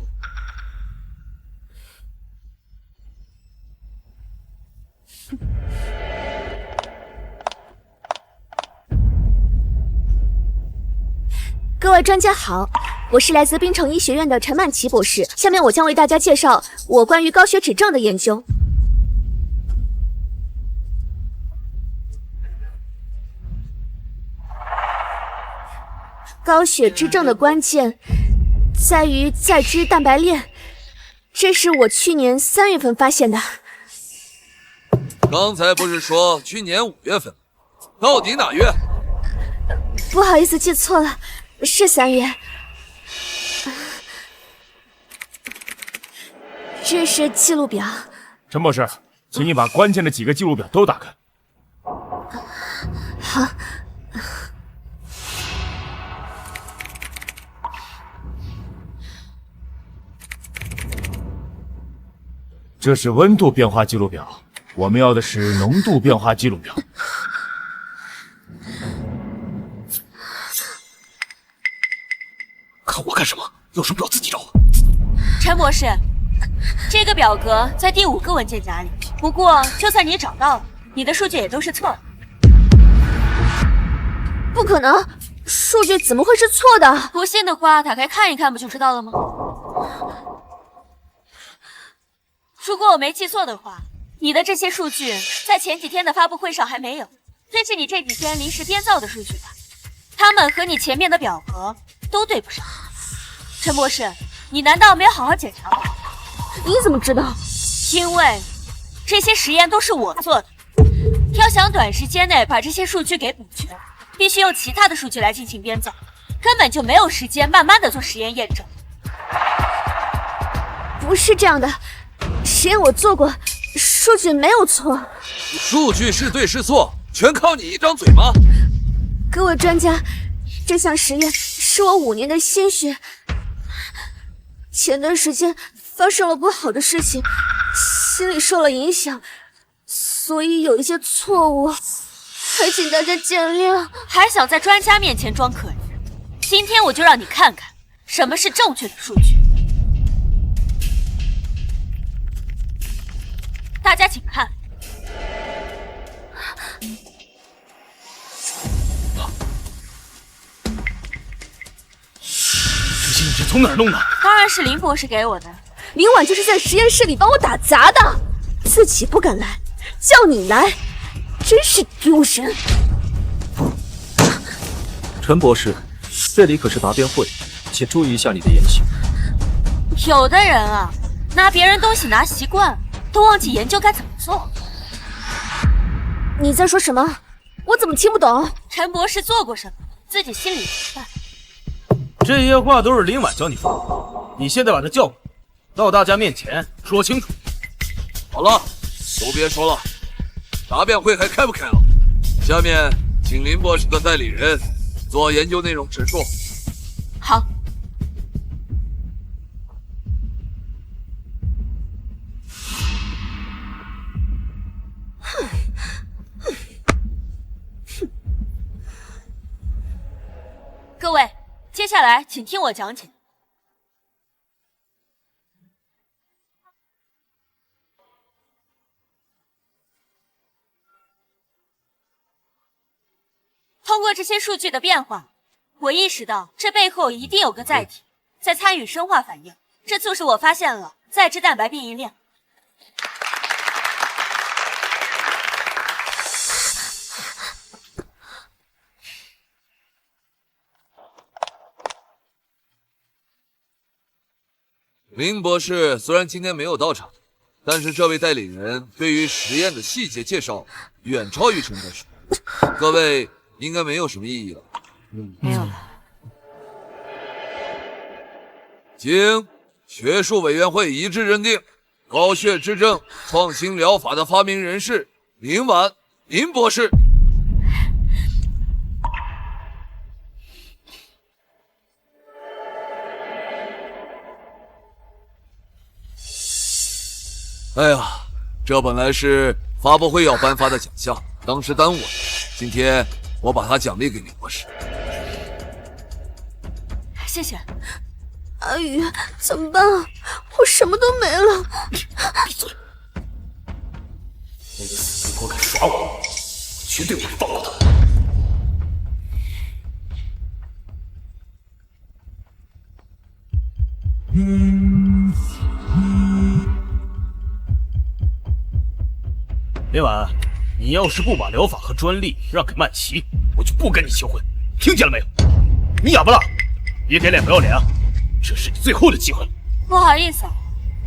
各位专家好，我是来自滨城医学院的陈曼琪博士。下面我将为大家介绍我关于高血脂症的研究。高血脂症的关键在于再脂蛋白链，这是我去年3月份发现的。刚才不是说去年5月份，到底哪月？不好意思，记错了，是3月。这是记录表。陈博士，请你把关键的几个记录表都打开。好。这是温度变化记录表，我们要的是浓度变化记录表。看我干什么？有什么表自己找。陈博士，这个表格在第5个文件夹里。不过，就算你找到了，你的数据也都是错的。不可能，数据怎么会是错的？不信的话，打开看一看不就知道了吗？如果我没记错的话，你的这些数据在前几天的发布会上还没有，这是你这几天临时编造的数据吧？他们和你前面的表格都对不上。陈博士，你难道没有好好检查吗？你怎么知道？因为这些实验都是我做的，要想短时间内把这些数据给补全，必须用其他的数据来进行编造，根本就没有时间慢慢的做实验验证。不是这样的，实验我做过，数据没有错。数据是对是错，全靠你一张嘴吗？各位专家，这项实验是我5年的心血。前段时间发生了不好的事情，心理受了影响，所以有一些错误，还请大家见谅。还想在专家面前装可怜？今天我就让你看看什么是正确的数据。大家请看。这些你是从哪儿弄的？当然是林博士给我的。林婉就是在实验室里帮我打杂的，自己不敢来，叫你来，真是丢人。陈博士，这里可是答辩会，请注意一下你的言行。有的人啊，拿别人东西拿习惯了，都忘记研究该怎么做。你在说什么？我怎么听不懂？陈博士做过什么，自己心里明白。这些话都是林婉教你说的，你现在把他叫过来，到大家面前说清楚。好了，都别说了，答辩会还开不开了？下面请林博士的代理人做研究内容陈述。好。各位，接下来请听我讲解。通过这些数据的变化，我意识到这背后一定有个载体在参与生化反应，这促使我发现了载质蛋白变异链。林博士虽然今天没有到场，但是这位代理人对于实验的细节介绍远超于陈博士，各位应该没有什么异议了。没有了。经学术委员会一致认定，高血脂症创新疗法的发明人是林婉林博士。哎呀，这本来是发布会要颁发的奖项，当时耽误了。今天我把它奖励给林博士。谢谢。阿宇，怎么办啊？我什么都没了。闭嘴！那个死逼婆敢耍我，绝对不会放过他。林婉，你要是不把疗法和专利让给曼奇，我就不跟你求婚，听见了没有？你哑巴了？别给脸不要脸啊！这是你最后的机会了。不好意思啊，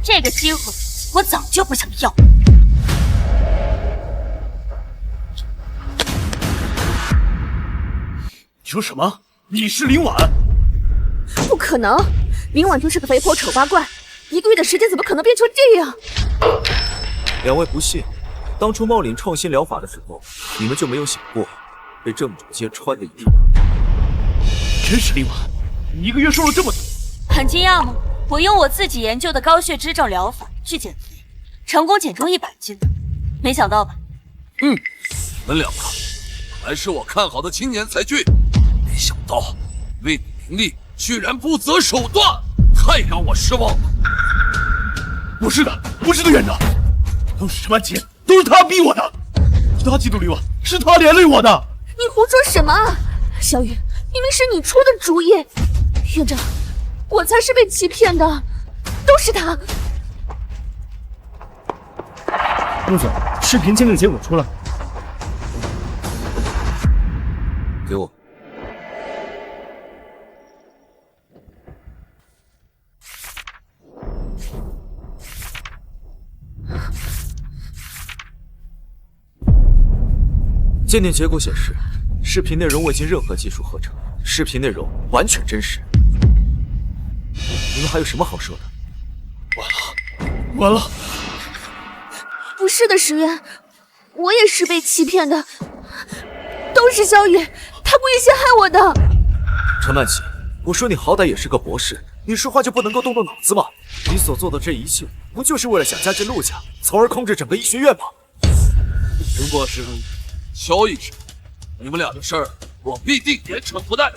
这个机会我早就不想要。你说什么？你是林婉？不可能，林婉就是个肥婆丑八怪，1个月的时间怎么可能变成这样？两位不信，当初冒领创新疗法的时候，你们就没有想过被正主揭穿的一天？真是林婉，你1个月瘦了这么多。很惊讶吗？我用我自己研究的高血脂症疗法去减肥，成功减重100斤，没想到吧？你们两个本来是我看好的青年才俊，没想到为名利居然不择手段，太让我失望了。不是的，不是的，院长，都是陈曼奇，都是他逼我的，是他嫉妒林婉，是他连累我的。你胡说什么？小雨，明明是你出的主意。院长，我才是被欺骗的，都是他。陆总，视频鉴定结果出了，给我。鉴定结果显示，视频内容未经任何技术合成，视频内容完全真实。你们还有什么好说的？完了！不是的，石原，我也是被欺骗的，都是小雨，他故意陷害我的。陈曼奇，我说你好歹也是个博士，你说话就不能够动动脑子吗？你所做的这一切，不就是为了想加进陆家，从而控制整个医学院吗？林博士，萧医生，你们俩的事儿我必定严惩不贷。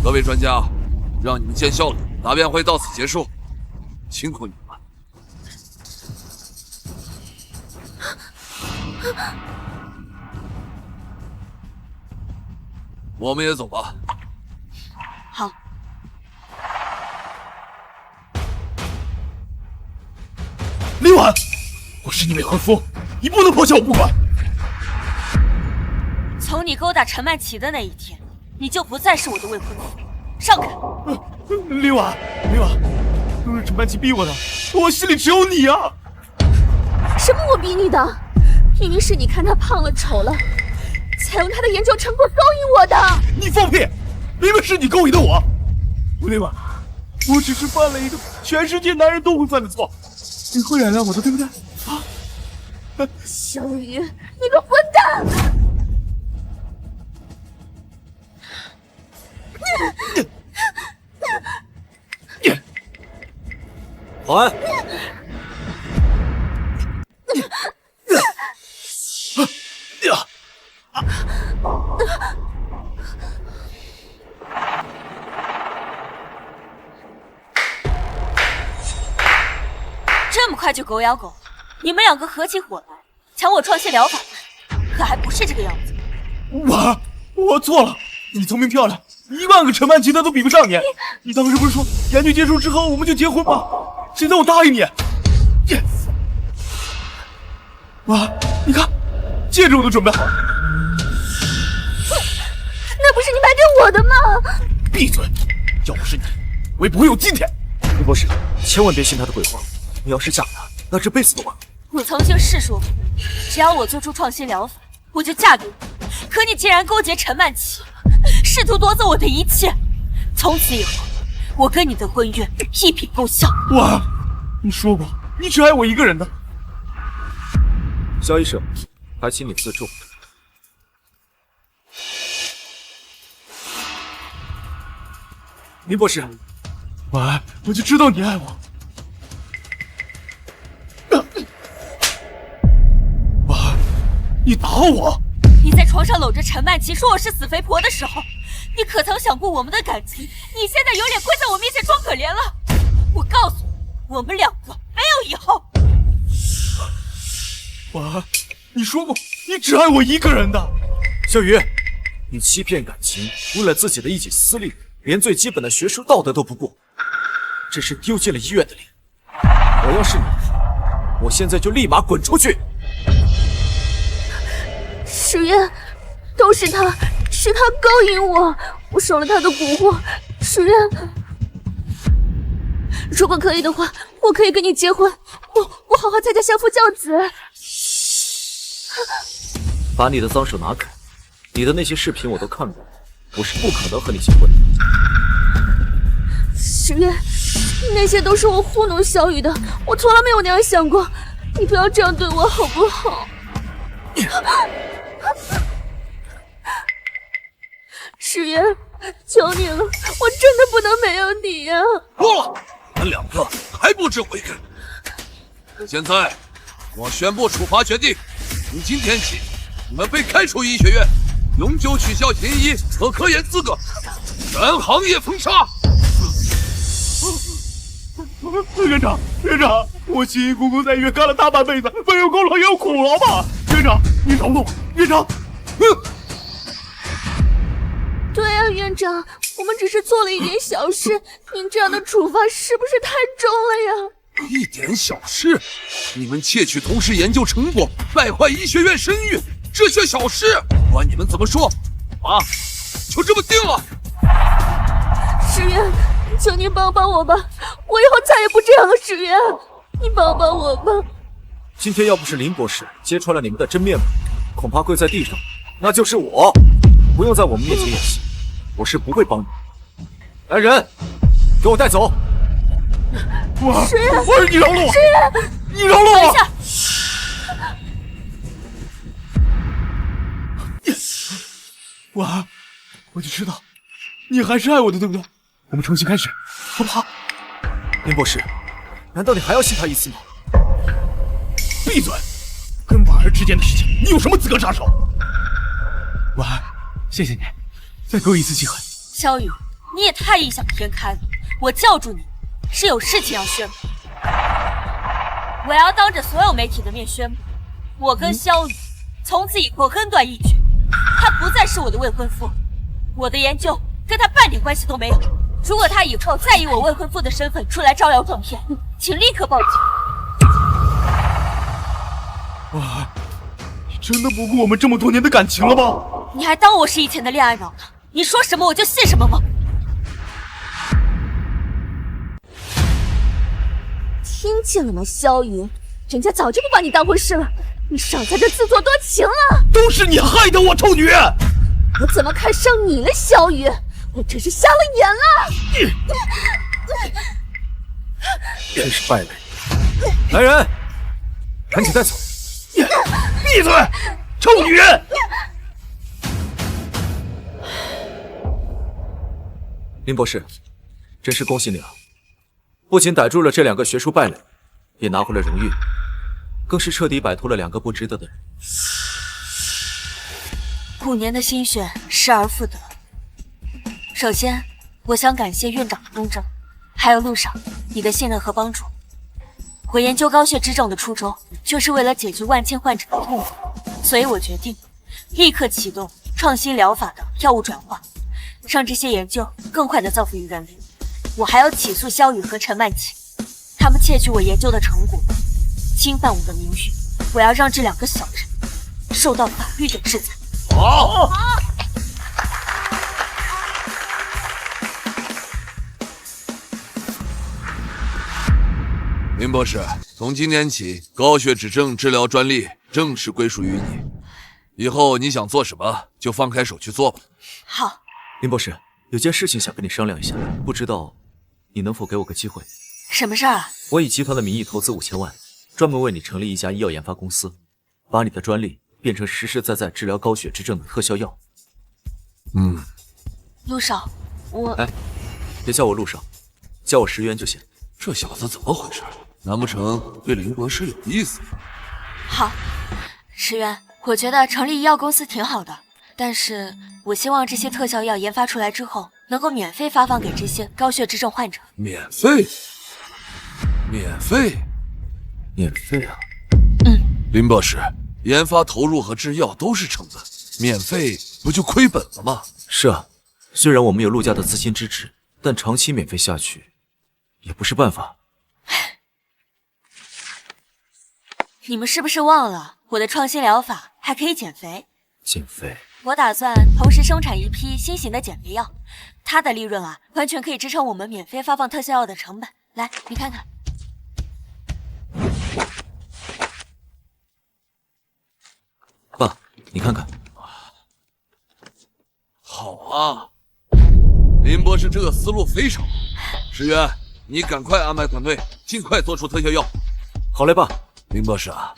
各位专家，让你们见笑了，答辩会到此结束，辛苦你们了。我们也走吧。好。林婉，我是你未婚夫，你不能抛下我不管。从你勾搭陈曼奇的那一天，你就不再是我的未婚夫。让开！林婉，林婉，都是陈曼琪逼我的，我心里只有你啊！什么我逼你的？明明是你看他胖了丑了，才用他的研究成果勾引我的。你放屁！明明是你勾引的我。吴丽婉，我只是犯了一个全世界男人都会犯的错，你会原谅我的，对不对？啊！小雨，你个混蛋！保安，这么快就狗咬狗？你们两个合起伙来抢我创新疗法，可还不是这个样子。我错了，你聪明漂亮，10000个陈曼琪他都比不上你。你当时不是说研究结束之后我们就结婚吗？现在我答应你。哇，你看，戒指我都准备好了。那不是你买给我的吗？闭嘴！要不是你，我也不会有今天。林博士，千万别信他的鬼话，你要是嫁他，那这辈子都完了。我曾经是说过，只要我做出创新疗法，我就嫁给你。可你竟然勾结陈曼琪，试图夺走我的一切。从此以后，我跟你的婚约一笔勾销。哇，你说过你只爱我一个人的。肖医生，还请你自重。林博士，我就知道你爱我。你打我！你在床上搂着陈曼琪说我是死肥婆的时候，你可曾想过我们的感情？你现在有脸跪在我面前装可怜了？我告诉你，我们两个没有以后。你说过你只爱我一个人的。小雨，你欺骗感情，为了自己的一己私利，连最基本的学术道德都不顾，这是丢尽了医院的脸。我要是你，我现在就立马滚出去。史渊，都是他，是他勾引我，我受了他的蛊惑。史渊，如果可以的话，我可以跟你结婚，我好好在家相夫教子。把你的脏手拿开，你的那些视频我都看过，我是不可能和你结婚的。史渊，那些都是我糊弄小雨的，我从来没有那样想过，你不要这样对我好不好？史渊，求你了，我真的不能没有你呀！够了，你们两个还不知悔改！现在，我宣布处罚决定：从今天起，你们被开除医学院，永久取消行医和科研资格，全行业封杀！院长，我辛辛苦苦在医院干了大半辈子，没有功劳也有苦劳吧？院长，你饶了我！院长，对啊，院长，我们只是做了一点小事，您这样的处罚是不是太重了呀？一点小事，你们窃取同事研究成果，败坏医学院声誉，这些小事，管你们怎么说，就这么定了。史渊，求您帮帮我吧，我以后再也不这样了。史渊，你帮帮我吧。今天要不是林博士揭穿了你们的真面目，恐怕跪在地上那就是我。不用在我们面前演戏，我是不会帮你。来人，给我带走！史渊，你饶了我！史渊，你饶了我！等一下，我就知道，你还是爱我的，对不对？我们重新开始，好不好？林博士，难道你还要信他一次吗？闭嘴！跟婉儿之间的事情，你有什么资格插手？婉儿，谢谢你，再给我一次机会。萧雨，你也太异想天开了。我叫住你，是有事情要宣布。我要当着所有媒体的面宣布，我跟萧雨从此以后恩断义绝。他不再是我的未婚夫，我的研究跟他半点关系都没有。如果他以后再以我未婚夫的身份出来招摇撞骗，请立刻报警。你真的不顾我们这么多年的感情了吗？你还当我是以前的恋爱脑呢？你说什么我就信什么吗？见了吗，萧雨？人家早就不把你当回事了，你少在这自作多情了。都是你害的我，臭女人！我怎么看上你了，萧雨？我真是瞎了眼了！真是败类！来人，赶紧带走！闭嘴，臭女人！林博士，真是恭喜你了，不仅逮住了这2个学术败类，也拿回了荣誉，更是彻底摆脱了2个不值得的人。5年的心血失而复得。首先，我想感谢院长的公正，还有陆少你的信任和帮助。我研究高血脂症的初衷，就是为了解决万千患者的痛苦，所以我决定立刻启动创新疗法的药物转化，让这些研究更快地造福于人类。我还要起诉萧雨和陈曼琪，他们窃取我研究的成果，侵犯我的名誉。我要让这2个小人受到法律的制裁。好。林博士，从今天起，高血脂症治疗专利正式归属于你。以后你想做什么，就放开手去做吧。好。林博士，有件事情想跟你商量一下，不知道你能否给我个机会？什么事儿啊？我以集团的名义投资5000万，专门为你成立一家医药研发公司，把你的专利变成实实在在治疗高血脂症的特效药。陆少，哎，别叫我陆少，叫我石渊就行。这小子怎么回事？难不成对林博士有意思？好，石渊，我觉得成立医药公司挺好的，但是我希望这些特效药研发出来之后，能够免费发放给这些高血脂症患者。免费？免费？免费啊？林博士，研发投入和制药都是成本，免费不就亏本了吗？是啊，虽然我们有陆家的资金支持，但长期免费下去也不是办法。你们是不是忘了我的创新疗法还可以减肥？减肥？我打算同时生产一批新型的减肥药，它的利润啊，完全可以支撑我们免费发放特效药的成本。来，你看看。爸，你看看。好啊，林博士这个思路非常好。石渊，你赶快安排团队，尽快做出特效药。好嘞，爸。林博士啊，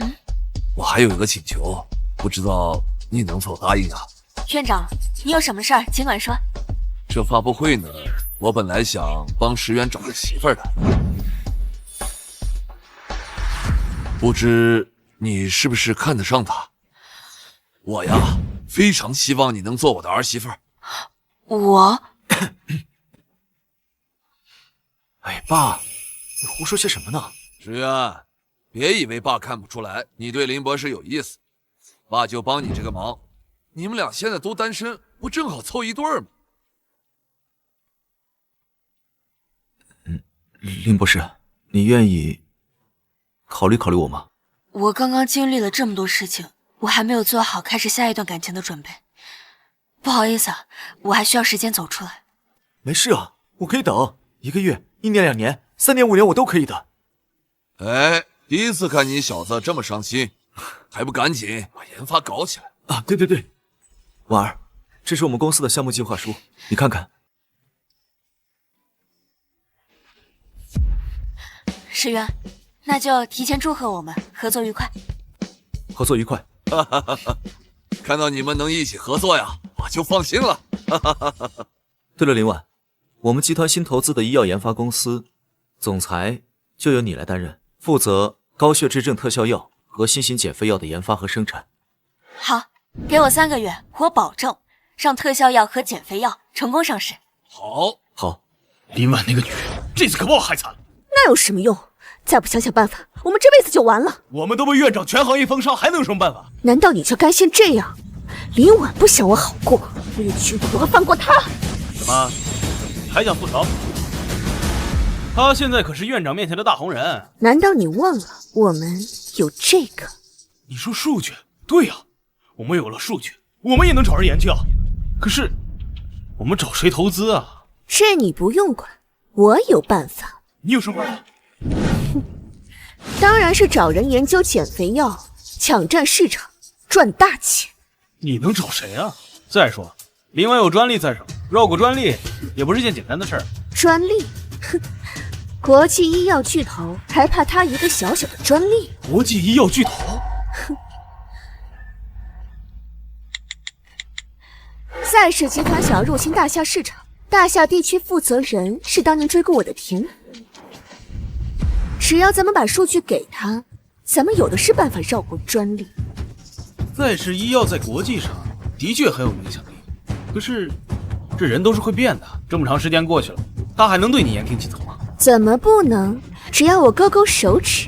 我还有一个请求，不知道你能否答应啊？院长，你有什么事儿尽管说。这发布会呢，我本来想帮石渊找个媳妇儿的，不知你是不是看得上她？我呀，非常希望你能做我的儿媳妇儿。我？哎，爸，你胡说些什么呢？石渊，别以为爸看不出来你对林博士有意思，爸就帮你这个忙。你们俩现在都单身，不正好凑一对儿吗？林博士，你愿意考虑考虑我吗？我刚刚经历了这么多事情，我还没有做好开始下一段感情的准备。不好意思啊，我还需要时间走出来。没事啊，我可以等1个月、1年、2年、3年、5年，我都可以的。哎，第一次看你小子这么伤心，还不赶紧把研发搞起来啊！对对对，婉儿，这是我们公司的项目计划书，你看看。石渊，那就提前祝贺我们合作愉快。合作愉快。哈哈哈哈！看到你们能一起合作呀，我就放心了。哈哈哈哈！对了，林婉，我们集团新投资的医药研发公司，总裁就由你来担任，负责高血脂症特效药和新型减肥药的研发和生产。好，给我3个月，我保证让特效药和减肥药成功上市。好，好。林婉那个女人，这次可把我害惨了。那有什么用？再不想想办法，我们这辈子就完了。我们都被院长全行业封杀，还能有什么办法？难道你就甘心这样？林婉不想我好过，我也绝不会放过她。什么？还想复仇？他现在可是院长面前的大红人。难道你忘了我们有这个？你说数据？对呀，我们有了数据，我们也能找人研究。可是，我们找谁投资啊？这你不用管，我有办法。你有什么办法？当然是找人研究减肥药，抢占市场，赚大钱。你能找谁啊？再说，林婉有专利在手，绕过专利也不是件简单的事儿。专利？哼，国际医药巨头还怕他一个小小的专利？国际医药巨头？哼。赛氏集团想要入侵大夏市场，大夏地区负责人是当年追过我的田宇。只要咱们把数据给他，咱们有的是办法绕过专利。赛氏医药在国际上的确很有影响力，可是这人都是会变的，这么长时间过去了，他还能对你言听计从吗？怎么不能？只要我勾勾手指，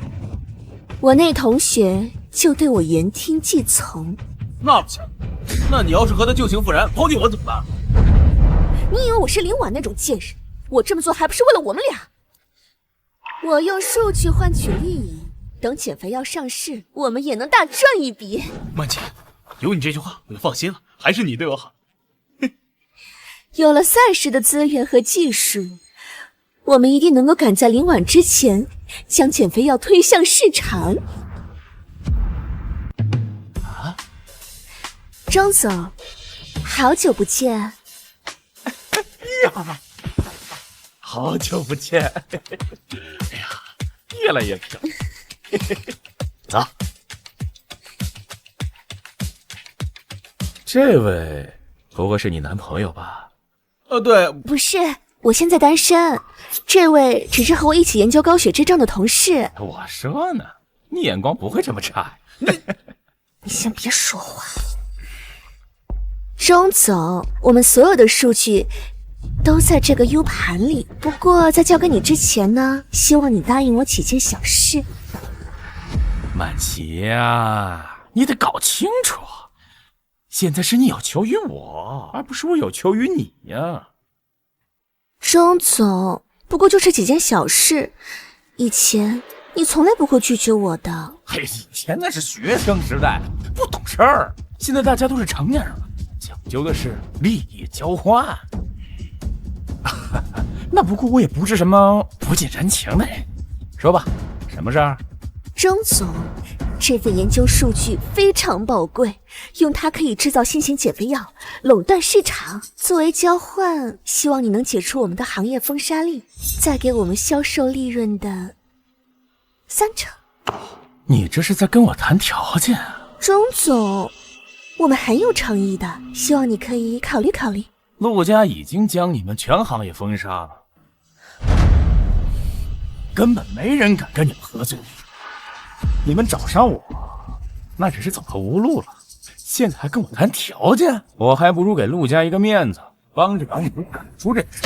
我那同学就对我言听计从。那不行，那你要是和他旧情复燃，抛弃我怎么办？你以为我是林婉那种贱人？我这么做还不是为了我们俩？我用数据换取利益，等减肥药上市，我们也能大赚一笔。曼姐，有你这句话我就放心了，还是你对我好。有了赛氏的资源和技术，我们一定能够赶在林婉之前将减肥药推向市场。啊，钟总，好久不见。呀，好久不见。哎呀，越来越漂亮。走，这位不会是你男朋友吧？对，不是，我现在单身。这位只是和我一起研究高血脂症的同事。我说呢，你眼光不会这么差。你先别说话。钟总，我们所有的数据都在这个 U 盘里。不过在交给你之前呢，希望你答应我几件小事。曼琪呀，你得搞清楚，现在是你有求于我，而不是我有求于你呀。钟总，不过就是几件小事，以前你从来不会拒绝我的。嘿，以前那是学生时代，不懂事儿。现在大家都是成年人了，讲究的是利益交换。那不过我也不是什么不近人情的人，说吧，什么事儿？钟总，这份研究数据非常宝贵，用它可以制造新型减肥药，垄断市场。作为交换，希望你能解除我们的行业封杀令，再给我们销售利润的30%。你这是在跟我谈条件啊？钟总，我们很有诚意的，希望你可以考虑考虑。陆家已经将你们全行业封杀了，根本没人敢跟你们合作。你们找上我，那只是走投无路了。现在还跟我谈条件，我还不如给陆家一个面子，帮着把你们赶出这个市。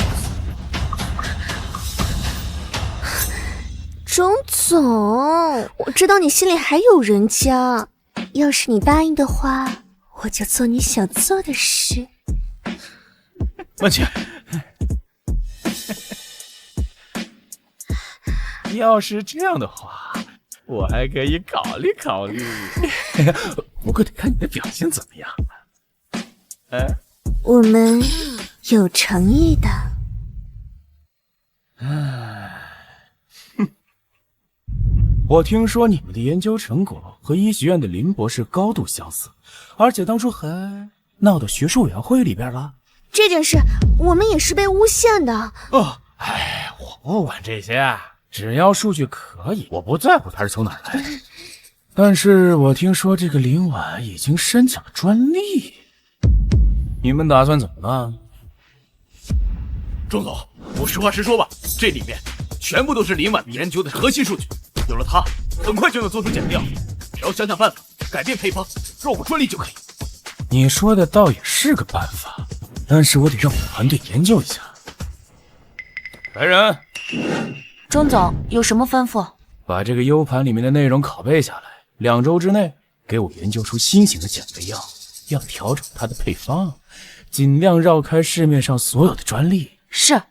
钟总，我知道你心里还有人家，要是你答应的话，我就做你想做的事。曼姐，要是这样的话，我还可以考虑考虑。不过得看你的表现怎么样了。我们有诚意的。我听说你们的研究成果和医学院的林博士高度相似，而且当初还闹到学术委员会里边了。这件事我们也是被诬陷的。我不管这些，只要数据可以，我不在乎它是从哪儿来的。但是我听说这个林婉已经申请了专利，你们打算怎么办？钟总，我实话实说吧，这里面全部都是林婉研究的核心数据，有了它，很快就能做出减肥药，只要想想办法改变配方，绕过专利就可以。你说的倒也是个办法，但是我得让我团队研究一下。来人，钟总有什么吩咐？把这个 U 盘里面的内容拷贝下来，2周之内给我研究出新型的减肥药，要调整它的配方，尽量绕开市面上所有的专利。是。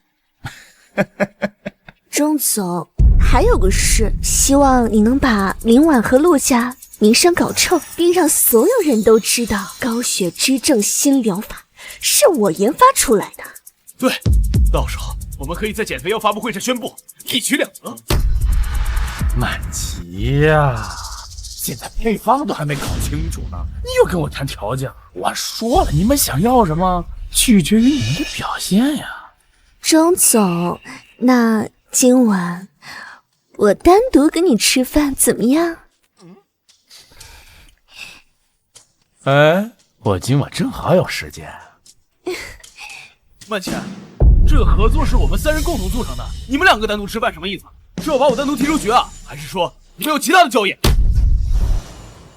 钟总，还有个事，希望你能把林婉和陆家名声搞臭，并让所有人都知道高血脂症新疗法是我研发出来的。对，到时候我们可以在减肥药发布会上宣布，一举两得。曼奇呀，现在配方都还没搞清楚呢，你又跟我谈条件。我说了，你们想要什么，取决于你们的表现呀。钟总，那今晚我单独跟你吃饭怎么样？哎，我今晚正好有时间。曼茜，这个合作是我们3人共同促成的，你们2个单独吃饭什么意思？是要把我单独踢出局啊？还是说你们有其他的交易？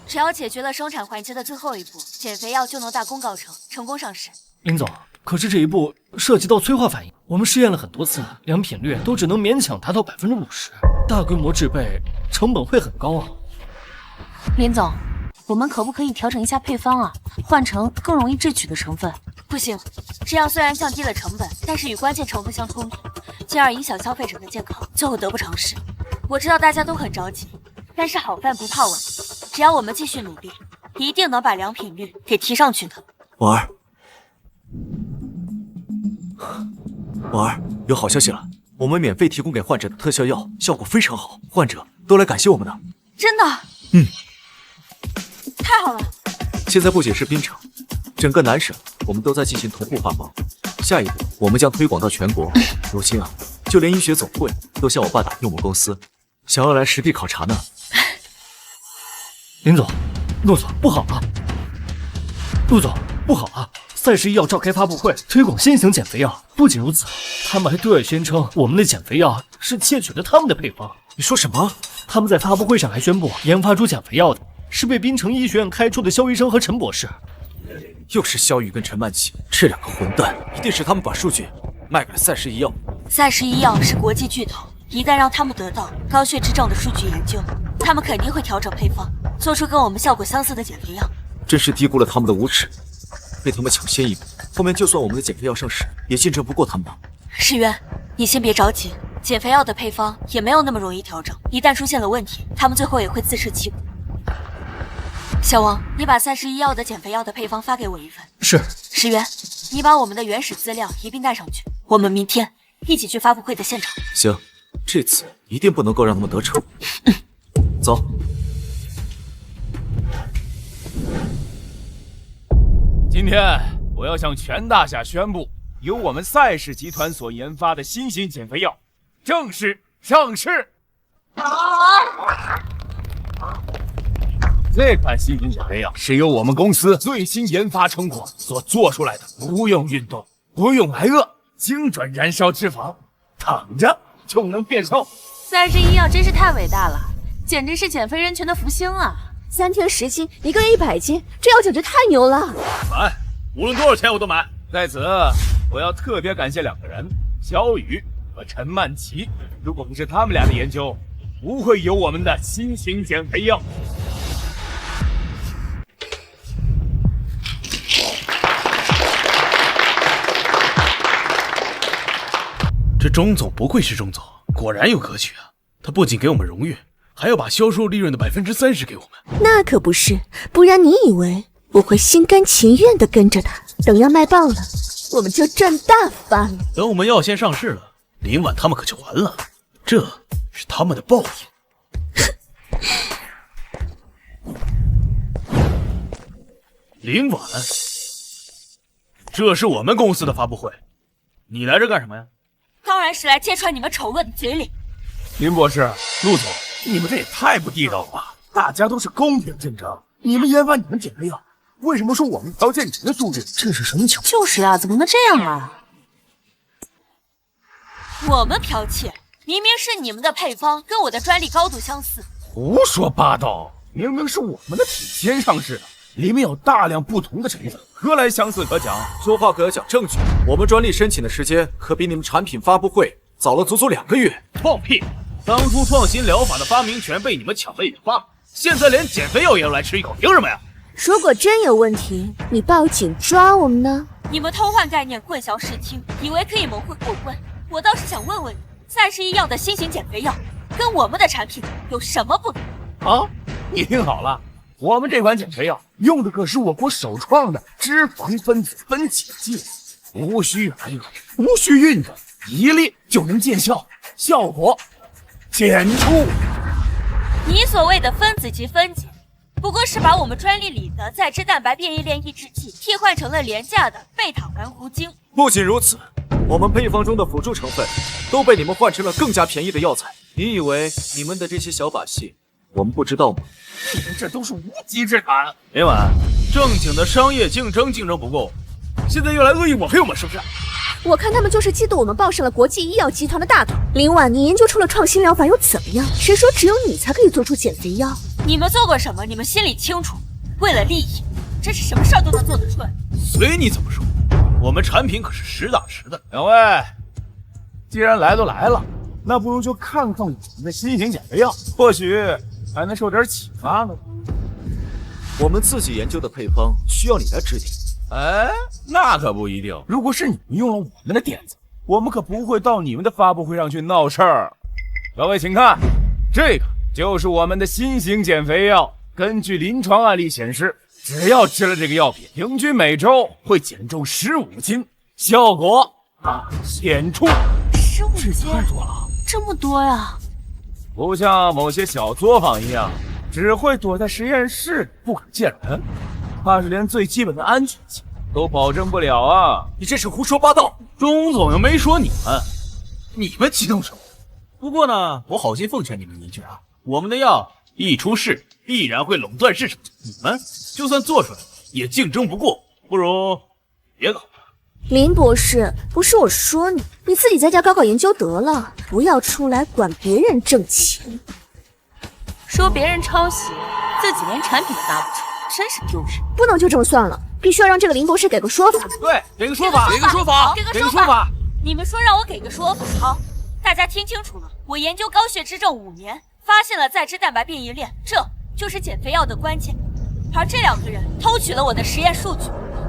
只要解决了生产环节的最后一步，减肥药就能大功告成，成功上市。林总，可是这一步涉及到催化反应，我们试验了很多次，良品率都只能勉强达到50%，大规模制备成本会很高啊。林总，我们可不可以调整一下配方啊？换成更容易制取的成分。不行，这样虽然降低了成本，但是与关键成分相冲突，进而影响消费者的健康，最后得不偿失。我知道大家都很着急，但是好饭不怕晚，只要我们继续努力，一定能把良品率给提上去的。婉儿，婉儿，有好消息了，我们免费提供给患者的特效药效果非常好，患者都来感谢我们的。真的？太好了！现在不仅是槟城，整个南省我们都在进行同步发放。下一步，我们将推广到全国。如今啊，就连医学总会都向我爸打听我们公司，想要来实地考察呢。林总，陆总，不好啊！陆总，不好啊！赛事医药召开发布会，推广新型减肥药。不仅如此，他们还对外宣称我们的减肥药是窃取了他们的配方。你说什么？他们在发布会上还宣布，研发出减肥药的是被滨城医学院开除的肖医生和陈博士。又是肖宇跟陈曼琪这2个混蛋，一定是他们把数据卖给了赛事医药。赛事医药是国际巨头，一旦让他们得到高血脂症的数据研究，他们肯定会调整配方，做出跟我们效果相似的减肥药。真是低估了他们的无耻，被他们抢先一步，后面就算我们的减肥药上市，也竞争不过他们吧。世渊，你先别着急，减肥药的配方也没有那么容易调整，一旦出现了问题，他们最后也会自食其果。小王，你把赛事医药的减肥药的配方发给我一份。是。石原，你把我们的原始资料一并带上去，我们明天一起去发布会的现场。行，这次一定不能够让他们得逞。走。今天我要向全大夏宣布，由我们赛事集团所研发的新型减肥药正式上市。这款新型减肥药是由我们公司最新研发成果所做出来的，不用运动，不用挨饿，精准燃烧脂肪，躺着就能变瘦。赛事医药真是太伟大了，简直是减肥人群的福星啊！3天10斤，1个月100斤，这药简直太牛了！买，无论多少钱我都买。在此，我要特别感谢2个人，肖宇和陈曼琪。如果不是他们俩的研究，不会有我们的新型减肥药。这钟总不愧是钟总，果然有格局啊！他不仅给我们荣誉，还要把销售利润的30%给我们。那可不是，不然你以为我会心甘情愿地跟着他？等药卖爆了，我们就赚大发了。等我们药先上市了，林婉他们可就完了，这是他们的报应。林婉，这是我们公司的发布会，你来这干什么呀？当然是来揭穿你们丑恶的嘴脸。林博士，陆总，你们这也太不地道了吧！大家都是公平竞争，你们研发你们减肥药，为什么说我们剽窃你的数据？这是什么情况？就是啊，怎么能这样啊？我们剽窃，明明是你们的配方跟我的专利高度相似。胡说八道！明明是我们的品先上市的，里面有大量不同的成分，何来相似可讲？说话可要讲证据。我们专利申请的时间可比你们产品发布会早了足足2个月。放屁！当初创新疗法的发明权被你们抢了研发，现在连减肥药也要来吃一口，凭什么呀？如果真有问题，你报警抓我们呢？你们偷换概念，混淆视听，以为可以蒙混过关。我倒是想问问你，赛事医药的新型减肥药跟我们的产品有什么不同？啊，你听好了，我们这款减肥药用的可是我国首创的脂肪分子分解技术，无需挨饿，无需运动，一粒就能见效，效果显著。你所谓的分子级分解，不过是把我们专利里的再制蛋白变异链抑制剂替换成了廉价的贝塔环糊精。不仅如此，我们配方中的辅助成分都被你们换成了更加便宜的药材。你以为你们的这些小把戏我们不知道吗？你们这都是无稽之谈。林婉，正经的商业竞争不过，现在又来恶意抹黑我们，是不是？我看他们就是嫉妒我们抱上了国际医药集团的大腿。林婉，你研究出了创新疗法又怎么样？谁说只有你才可以做出减肥药？你们做过什么，你们心里清楚。为了利益，这是什么事儿都能做得出来。随你怎么说，我们产品可是实打实的。两位，既然来都来了，那不如就看看我们的新型减肥药，或许还能受点启发呢。我们自己研究的配方需要你来制定。哎，那可不一定。如果是你们用了我们的点子，我们可不会到你们的发布会上去闹事儿。各位请看，这个就是我们的新型减肥药。根据临床案例显示，只要吃了这个药品，平均每周会减重15斤，效果显著。15斤，太多了，这么多呀！不像某些小作坊一样，只会躲在实验室不可见人，怕是连最基本的安全性都保证不了啊！你这是胡说八道！钟总又没说你们激动什么？不过呢，我好心奉劝你们一句啊，我们的药一出世必然会垄断市场，你们就算做出来也竞争不过，不如别搞了。林博士，不是我说你，你自己在家搞搞研究得了，不要出来管别人挣钱。说别人抄袭，自己连产品都拿不出，真是丢人。不能就这么算了，必须要让这个林博士给个说法。对，给个说法，给个说法，给个说法。你们说让我给个说法，好，大家听清楚了，我研究高血脂症5年，发现了再制蛋白变异链，这就是减肥药的关键。而这2个人偷取了我的实验数据，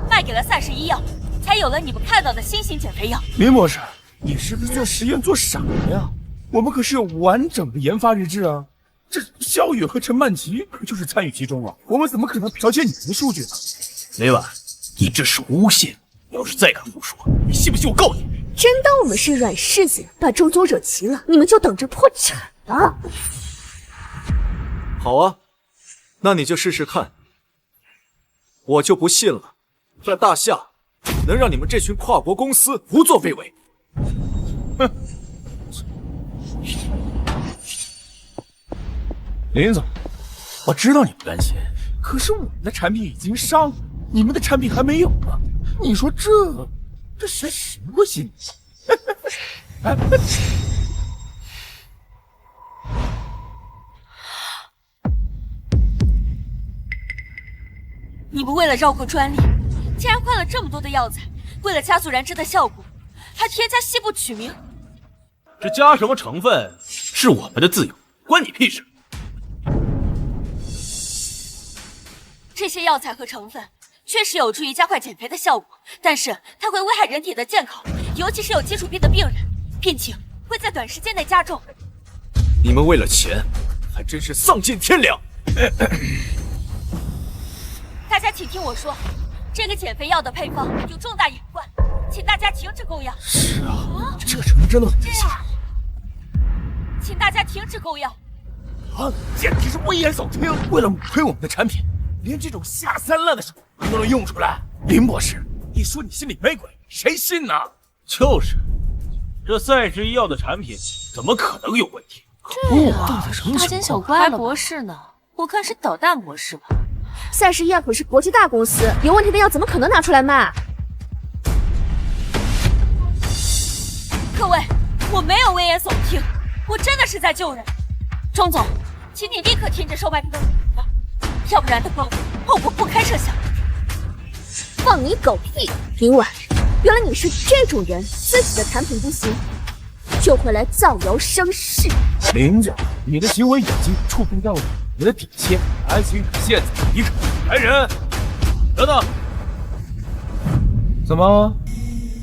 卖给了赛氏医药，才有了你们看到的新型减肥药。林博士，你是不是做实验做傻了呀？我们可是有完整的研发日志啊！这肖宇和陈曼琪可就是参与其中啊！我们怎么可能剽窃你们的数据呢？雷婉，你这是诬陷！要是再敢胡说，你信不信我告你？真当我们是软柿子，把周总惹急了，你们就等着破产了。好啊，那你就试试看。我就不信了，这大夏能让你们这群跨国公司胡作非为。哼！林总，我知道你不担心，可是我们的产品已经上了，你们的产品还没有呢。你说这谁会信？你们为了绕过专利，竟然换了这么多的药材，为了加速燃脂的效果，还添加西部曲名。这加什么成分是我们的自由，关你屁事！这些药材和成分确实有助于加快减肥的效果，但是它会危害人体的健康，尤其是有基础病的病人，病情会在短时间内加重。你们为了钱，还真是丧尽天良！大家请听我说，这个减肥药的配方有重大隐患，请大家停止购药。是啊，这个成分真的很危险。请大家停止购药。啊，简直是危言耸听！为了抹黑我们的产品，连这种下三滥的手段都能用出来。林博士，你说你心里没鬼，谁信呢？就是，这赛氏医药的产品怎么可能有问题？对啊，大惊小怪了。还博士呢？我看是导弹博士吧。赛氏医药可是国际大公司，有问题的药怎么可能拿出来卖？各位，我没有危言耸听，我真的是在救人。钟总，请你立刻停止售卖这个乳了，要不然的话，后果不堪设想。放你狗屁！林婉，原来你是这种人，自己的产品不行，就会来造谣生事。林总，你的行为已经触碰到了我的底线，还请你现在离开。来人，等等，怎么，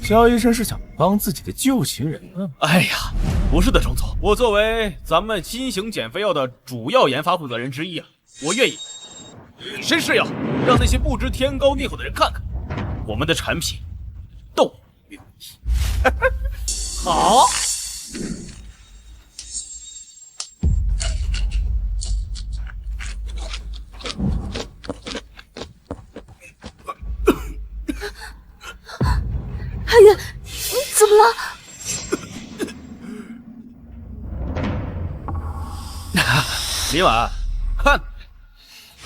肖医生是想帮自己的旧情人呢？哎呀，不是的，钟总，我作为咱们新型减肥药的主要研发负责人之一啊，我愿意以身试药，让那些不知天高地厚的人看看，我们的产品都没有问题。好。林婉，看，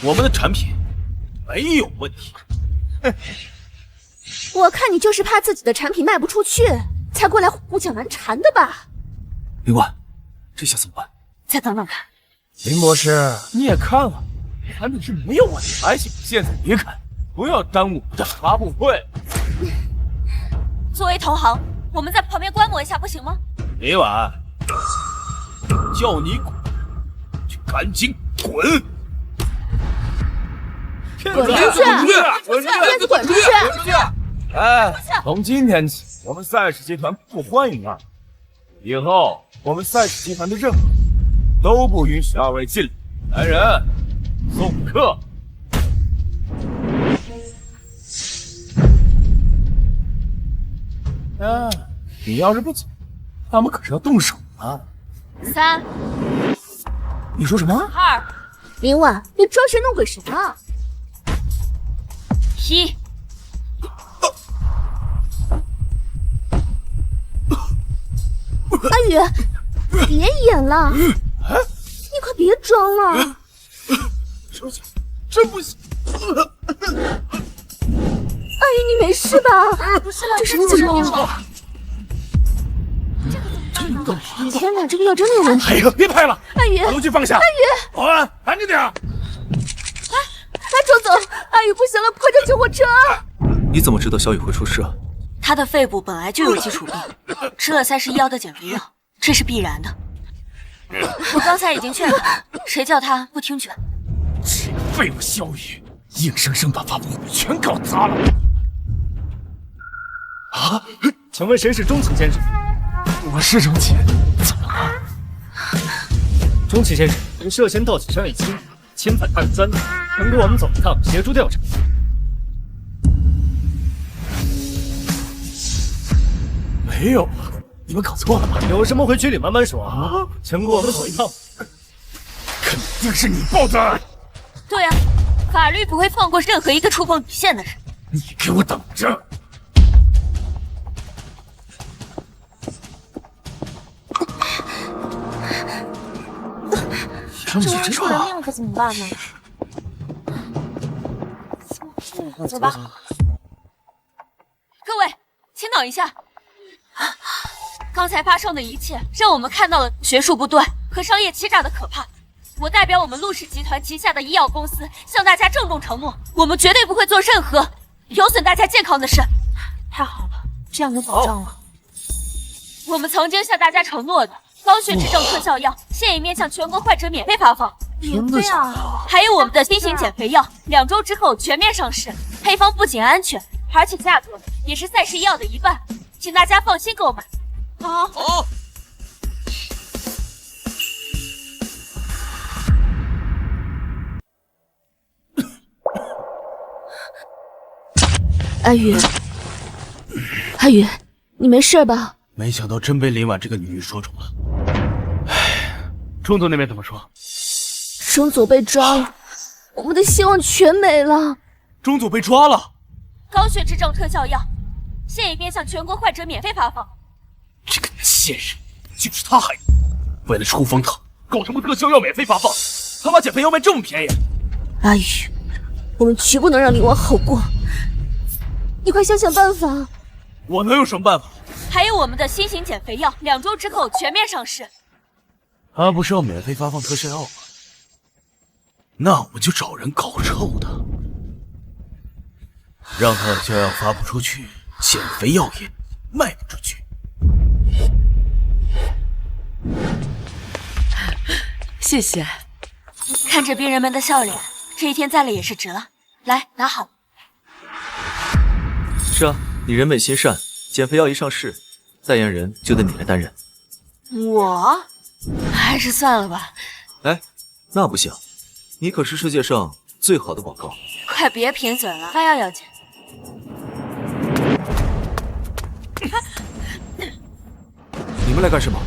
我们的产品没有问题。我看你就是怕自己的产品卖不出去，才过来胡搅蛮缠的吧？林婉，这下怎么办？再等等看。林博士，你也看了，产品是没有问题。还行，现在离开，不要耽误我的发布会。作为同行，我们在旁边观摩一下，不行吗？林婉，叫你滚就赶紧滚！滚出去！滚出去！叶子滚出去！滚出去！哎，从今天起，我们赛事集团不欢迎二位。以后我们赛事集团的任何都不允许二位进来。来人，送客。你要是不走，他们可是要动手啊！3、你说什么2、林婉，你装神弄鬼什么1。阿宇，别演了，你快别装了。真不行！阿宇，你没事吧？这是怎么了？天哪，这个药真的有问题！哎呀，别拍了！阿宇，把炉具放下！阿宇，保安，安静点！周总，阿宇不行了，快叫救护车！你怎么知道小雨会出事啊？他的肺部本来就有基础病，吃了31药的减肥药，这是必然的。我刚才已经劝他，谁叫他不听劝？这个废物小雨，硬生生把发布会全搞砸了！啊？请问谁是钟启先生？我是钟启，怎么了？钟启先生，你涉嫌盗取商业机密，侵犯他人专利，跟我们走一趟，协助调查。没有，你们搞错了吧？有什么回局里慢慢说啊！请跟我们走一趟。肯定是你报的。对啊，法律不会放过任何一个触碰底线的人。你给我等着！这万一出人命可怎么办呢？走吧。各位，请等一下。刚才发生的一切，让我们看到了学术不断和商业欺诈的可怕。我代表我们陆氏集团旗下的医药公司，向大家郑重承诺，我们绝对不会做任何有损大家健康的事。太好了，这样有保障了。我们曾经向大家承诺的高血脂症特效药，现已面向全国患者免费发放。免费啊！还有我们的新型减肥药，2周之后全面上市。配方不仅安全，而且价格也是赛事医药的一半，请大家放心购买。好。阿宇，阿宇，你没事吧？没想到真被林婉这个女人说中了。唉，钟总那边怎么说？钟总被抓了，我们的希望全没了。钟总被抓了。高血脂症特效药，现已面向全国患者免费发放。这个贱人，就是他害的！为了出风头，搞什么特效药免费发放？他把减肥药卖这么便宜？阿宇，我们绝不能让林婉好过。你快想想办法！我能有什么办法？还有我们的新型减肥药，2周之后全面上市。他不是要免费发放特效药吗？那我们就找人搞臭他，让特效药发不出去，减肥药也卖不出去。谢谢。看着病人们的笑脸，这一天再累也是值了。来，拿好。是啊，你人美心善，减肥药一上市，代言人就得你来担任。我还是算了吧。哎，那不行，你可是世界上最好的广告。快别贫嘴了，还要钱。你们来干什么？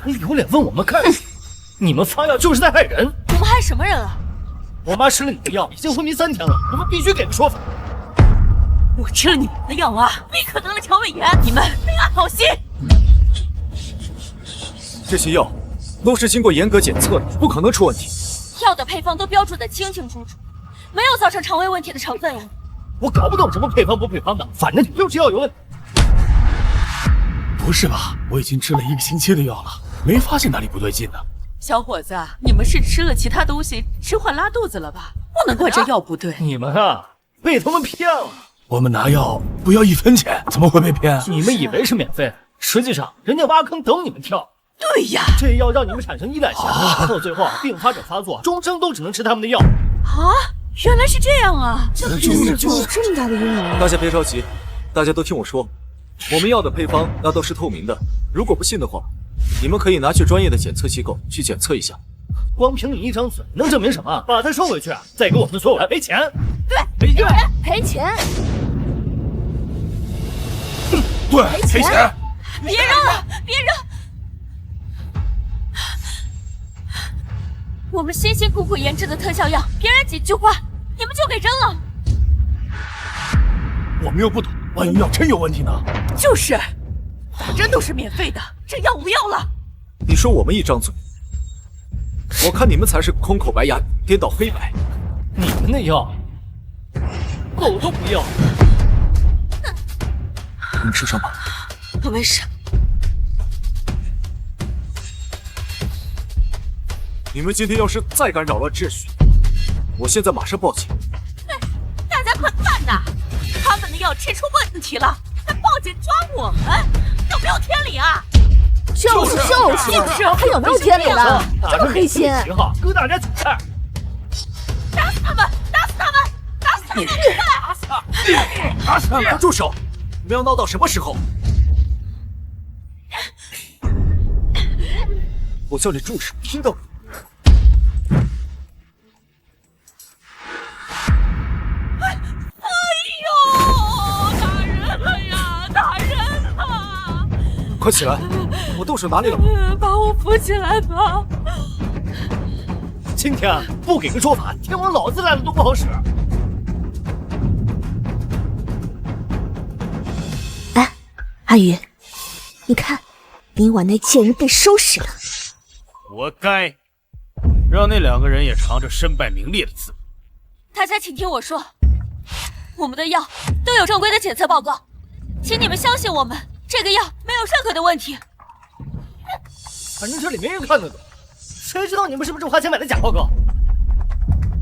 还有脸问我们干什么？你们发药就是在害人！我们害什么人啊？我妈吃了你的药，已经昏迷3天了，我们必须给个说法。我吃了你们的药啊，立刻得了肠胃炎，你们没安好心。这些药都是经过严格检测的，不可能出问题。药的配方都标注的清清楚楚，没有造成肠胃问题的成分呀。我搞不懂什么配方不配方的，反正就是药有问题。不是吧？我已经吃了1个星期的药了，没发现哪里不对劲呢。小伙子，你们是吃了其他东西，吃坏拉肚子了吧？不能怪这药不对。你们啊，被他们骗了。我们拿药不要1分钱，怎么会被骗？你们以为是免费，实际上人家挖坑等你们跳。对呀，这药让你们产生依赖性，到最后并发症发作，终生都只能吃他们的药。啊，原来是这样啊！有这么大的阴谋？大家别着急，大家都听我说，我们药的配方那都是透明的，如果不信的话，你们可以拿去专业的检测机构去检测一下。光凭你一张嘴能证明什么？把它收回去，再给我们所有人赔钱。对，赔钱。对，赔钱。别扔了，别扔！我们辛辛苦苦研制的特效药，别人几句话，你们就给扔了。我们又不懂，万一药真有问题呢？就是，反正都是免费的，这药不要了。你说我们一张嘴，我看你们才是空口白牙，颠倒黑白。你们的药，我都不要。你们受伤吗？我没事。你们今天要是再敢扰乱秩序，我现在马上报警。大家快看呐，他们的药吃出问题了，还报警抓我们，有没有天理啊？就是，还有没有天理了？这么黑心！挺好，给大家请菜。打死他们！打死他们！打死他们！打死他们！住手！你们要闹到什么时候？我叫你住手，听到没？快起来！我动手哪里了？把我扶起来吧！今天不给个说法，天王老子来了都不好使。哎，阿宇，你看，林婉那贱人被收拾了。活该，让那2个人也尝着身败名裂的滋味。大家请听我说，我们的药都有正规的检测报告，请你们相信我们。这个药没有任何的问题，反正这里没人看得懂，谁知道你们是不是花钱买的假报告？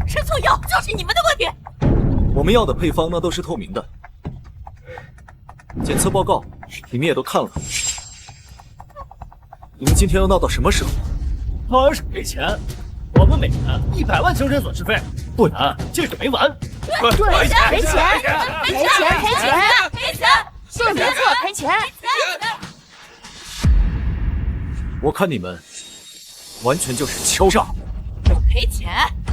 吃错药就是你们的问题。我们药的配方那都是透明的，检测报告你们也都看了。你们今天要闹到什么时候？当然是赔钱，我们每年100万精神损失费，不然这个没完。赔钱！说没错，赔钱！我看你们完全就是敲诈。赔钱？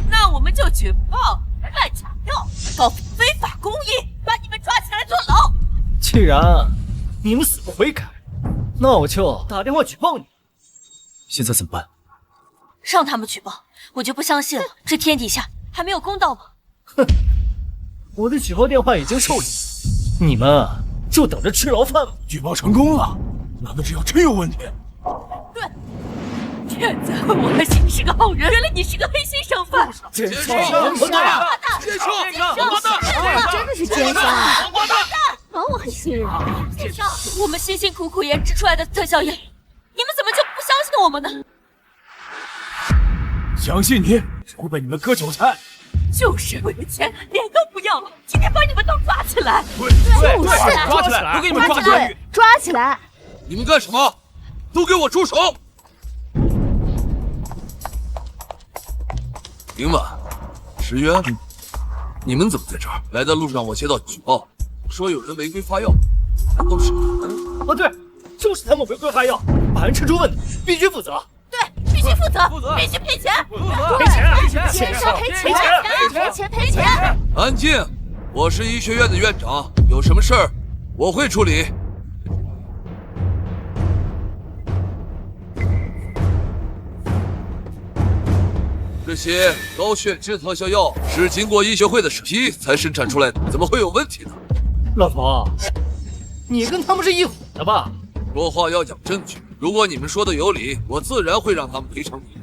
那我们就举报卖假药，搞非法公益，把你们抓起来坐牢。既然你们死不悔改，那我就打电话举报你。现在怎么办？让他们举报，我就不相信了，这天底下还没有公道吗？哼，我的举报电话已经受理，你们就等着吃牢饭吧。举报成功了，那个这药真有问题。对，骗子，我还信你是个好人，原来你是个黑心商贩。奸商，王八蛋！真的是奸商！王八蛋！我很信任。奸商，我们辛辛苦苦研制出来的特效药，你们怎么就不相信我们呢？相信你，只会被你们割韭菜。就是为了钱，脸都不要了。今天把你们都抓起来！对，抓起来！都给你们抓起来！抓起来！你们干什么？都给我住手！林婉、石渊，你们怎么在这儿？来的路上我接到举报，说有人违规发药，都是你们。哦，对，就是他们违规发药，把人吃出问题，必须负责。对，必须负责，必须赔钱！赔钱！奸商赔钱！安静！我是医学院的院长，有什么事儿我会处理。这些高血脂特效药是经过医学会的审批才生产出来的，怎么会有问题呢？老头，你跟他们是一伙的吧？说话要讲证据。如果你们说的有理，我自然会让他们赔偿你。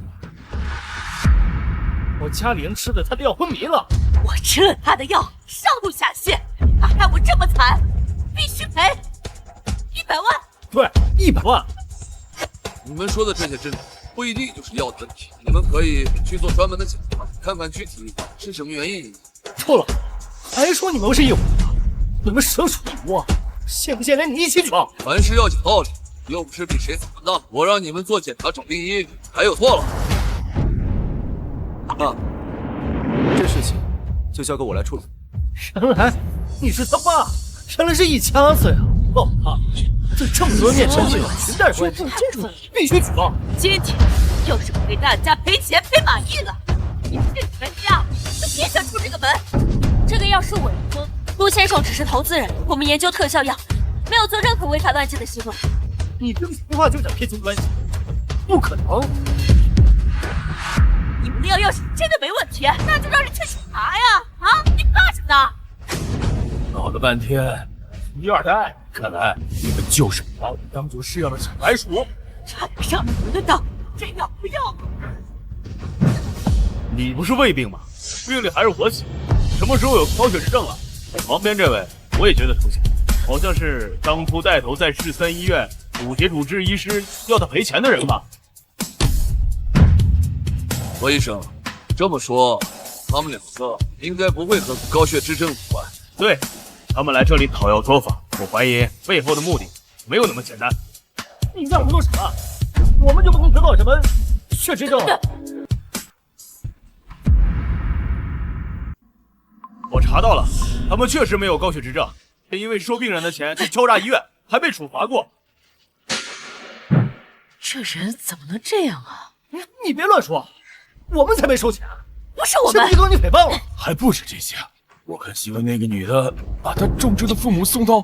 我家里人吃的他都要昏迷了。我吃了他的药，上吐下泻，他害我这么惨，必须赔100万。对，100万。你们说的这些针不一定就是药的问题，你们可以去做专门的检查，看看具体是什么原因。错了，还说你们是一伙的，你们蛇鼠一窝，信不信连你一起闯？凡事要讲道理，又不是比谁惨的。我让你们做检查找病因，还有错了？爸，这事情就交给我来处理。原来你是他爸，原来是一家子呀！老爸，在这么多人面前这种裙带关系，必须举报。今天要是不给大家赔钱赔满意了，你们这全家就别想出这个门。这个药是伪装，陆先生只是投资人，我们研究特效药，没有做任何违法乱纪的行为。你这个说话就讲撇清关系，不可能。你们的药要是真的没问题，那就让人去查呀！啊，你怕什么呢？闹了半天，你二代，看来你们就是把我当做是药的小白鼠。差点上了你们的当，这药不要了。你不是胃病吗？病里还是我写。什么时候有高血脂症了？旁边这位我也觉得熟悉，好像是当初带头在市三医院堵截主治医师要他赔钱的人吧？罗医生，这么说，他们两个应该不会和高血脂症有关。对，他们来这里讨要说法，我怀疑背后的目的没有那么简单。你在糊涂什么？我们就不能得到什么血脂症？我查到了，他们确实没有高血脂症，是因为收病人的钱去敲诈医院，还被处罚过。这人怎么能这样啊？你别乱说，我们才没收钱，不是我们，现在就给你诽谤了。还不止这些，我看新闻那个女的把她重症的父母送到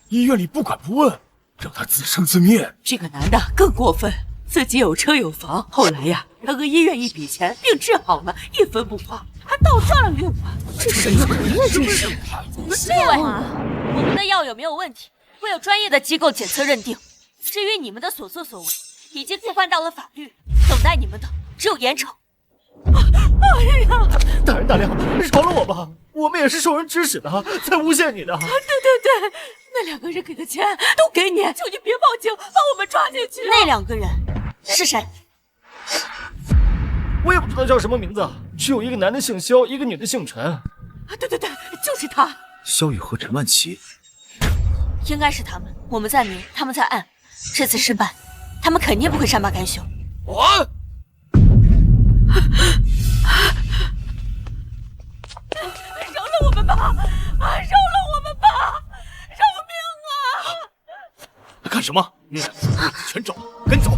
医院里，不管不问，让她自生自灭。这个男的更过分，自己有车有房，后来呀，他和医院一笔钱，病治好了，一分不花，还倒赚了6万。这什么人呀？这是怎么这样啊？我们的药有没有问题，会有专业的机构检测认定。至于你们的所作所为，已经触犯到了法律，等待你们的只有严惩。哎呀！大人大量，饶了我吧，我们也是受人指使的，才诬陷你的。对，那2个人给的钱都给你，求你别报警，把我们抓进去。那2个人是谁？我也不知道叫什么名字，只有一个男的姓肖，一个女的姓陈。对，就是他。萧雨和陈曼琪，应该是他们，我们在明，他们在暗。这次失败，他们肯定不会善罢甘休。我饶了我们吧！饶了我们吧！饶命啊！干什么？全走，跟走！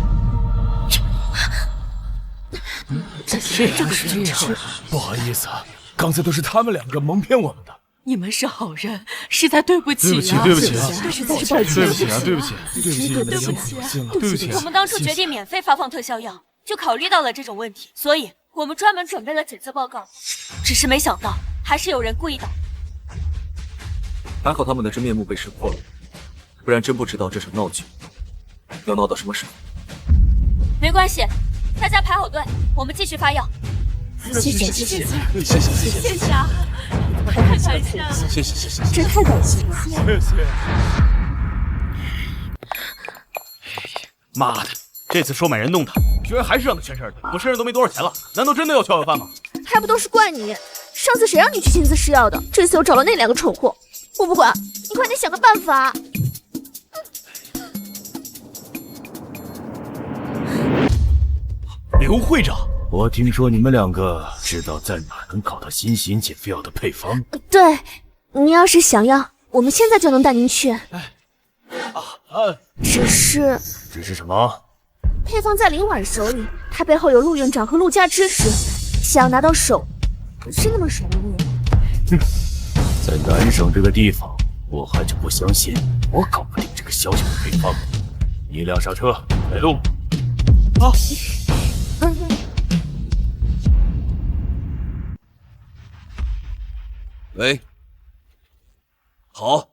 这个人，不好意思啊，刚才都是他们2个蒙骗我们的。你们是好人，实在对不起啊！对不起啊！实在是抱歉，对不起啊！对不起，对不起，我们当初决定免费发放特效药，就考虑到了这种问题，所以我们专门准备了检测报告。只是没想到，还是有人故意捣。还好他们的真面目被识破了，不然真不知道这场闹剧要闹到什么时候。没关系，大家排好队，我们继续发药。谢谢啊！太感谢了，谢谢，这太感谢了。谢谢。妈的，这次收买人弄他，居然还是让他全身而退。我身上都没多少钱了，难道真的要敲碗饭吗？还不都是怪你！上次谁让你去亲自试药的？这次又找了那2个蠢货，我不管，你快点想个办法。刘会长，我听说你们2个知道在哪能搞到新型减肥药的配方。对，你要是想要，我们现在就能带您去。只是什么？配方在林婉手里，他背后有陆院长和陆家支持，想要拿到手，不是那么容易。在南省这个地方，我还就不相信我搞不定这个小小的配方。你俩上车，带路。好。喂，好，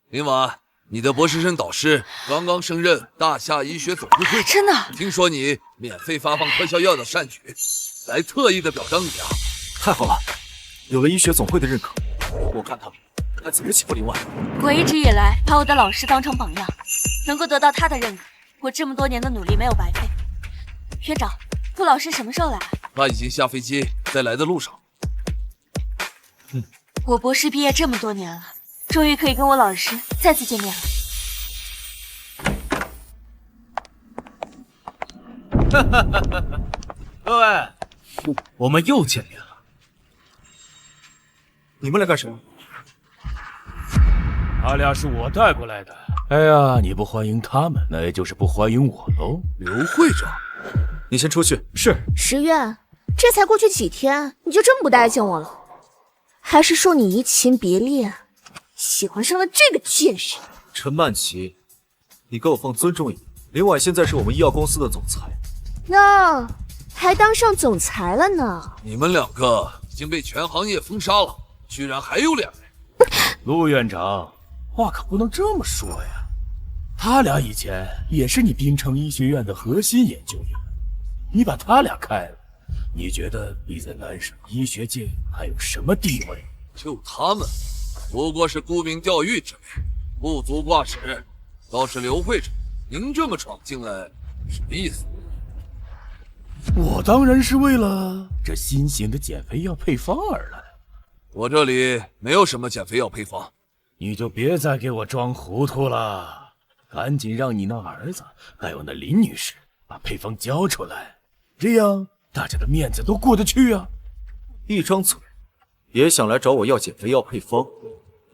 林婉，你的博士生导师刚刚升任大夏医学总会会长，真的？听说你免费发放特效药的善举，来特意的表彰你啊！太好了，有了医学总会的认可，我看他还怎么欺负林婉。我一直以来把我的老师当成榜样，能够得到他的认可，我这么多年的努力没有白费。院长，顾老师什么时候来？他已经下飞机，在来的路上。我博士毕业这么多年了，终于可以跟我老师再次见面了。各位，我们又见面了。你们来干什么？他俩是我带过来的。哎呀，你不欢迎他们，那也就是不欢迎我喽。刘会长，你先出去。是。石院，这才过去几天，你就这么不待见我了？还是说你移情别恋，喜欢上了这个贱人？陈曼琪，你给我放尊重一点。林婉现在是我们医药公司的总裁，那还当上总裁了呢。你们两个已经被全行业封杀了，居然还有两人。陆院长，话可不能这么说呀。他俩以前也是你滨城医学院的核心研究员，你把他俩开了，你觉得你在南省医学界还有什么地位？就他们，不过是沽名钓誉之辈，不足挂齿。倒是刘会长，您这么闯进来，什么意思？我当然是为了这新型的减肥药配方而来。我这里没有什么减肥药配方，你就别再给我装糊涂了，赶紧让你那儿子还有那林女士把配方交出来，这样大家的面子都过得去啊。一张嘴也想来找我要减肥药配方。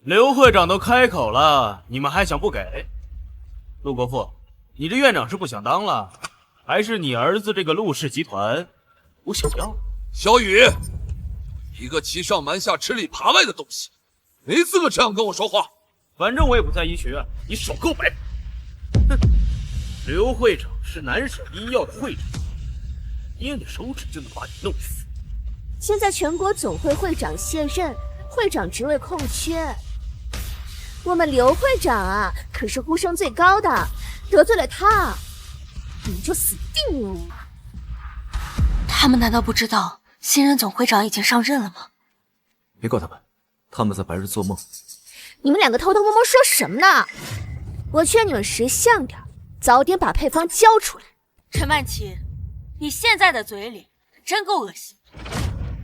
刘会长都开口了，你们还想不给？陆国富，你这院长是不想当了，还是你儿子这个陆氏集团不想要？小雨，一个欺上瞒下、吃里扒外的东西，没资格这样跟我说话。反正我也不在医学院，你少给我摆谱！哼，刘会长是南省医药的会长，捏捏手指就能把你弄死。现在全国总会会长卸任，会长职位空缺。我们刘会长啊，可是呼声最高的，得罪了他，你就死定了。他们难道不知道新任总会长已经上任了吗？别怪他们，他们在白日做梦。你们两个偷偷摸摸说什么呢？我劝你们识相点，早点把配方交出来。陈曼琪，你现在的嘴脸真够恶心，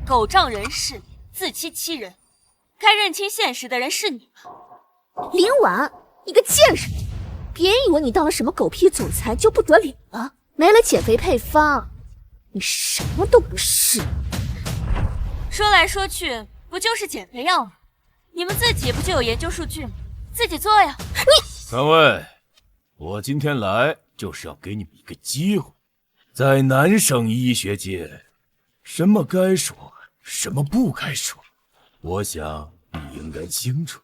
狗仗人势，自欺欺人，该认清现实的人是你吗？林婉，你个贱人，别以为你当了什么狗屁总裁就不得了了。没了减肥配方，你什么都不是。说来说去，不就是减肥药吗？你们自己不就有研究数据吗？自己做呀！三位，我今天来就是要给你们一个机会，在南省医学界，什么该说，什么不该说，我想你应该清楚。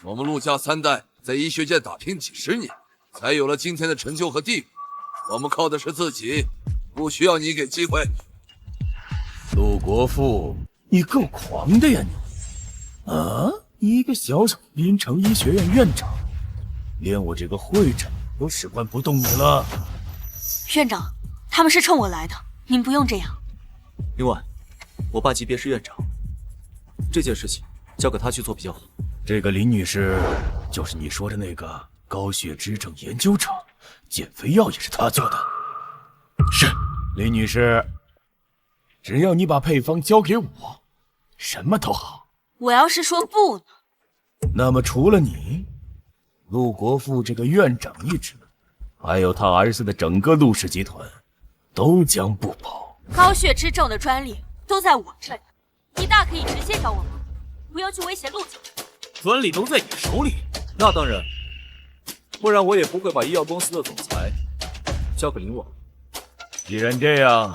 我们陆家三代在医学界打拼几十年，才有了今天的成就和地位。我们靠的是自己，不需要你给机会。陆国富，你够狂的呀你！啊，一个小小滨城医学院院长，连我这个会长都使唤不动你了。院长，他们是冲我来的，您不用这样。林婉，我爸级别是院长，这件事情交给他去做比较好。这个林女士就是你说的那个高血脂症研究者，减肥药也是她做的。是，林女士，只要你把配方交给我，什么都好。我要是说不呢？那么除了你，陆国富这个院长一职，还有他儿子的整个陆氏集团，都将不保。高血脂症的专利都在我这里，你大可以直接找我忙，不要去威胁陆家。专利都在你手里，那当然，不然我也不会把医药公司的总裁交给林婉。既然这样，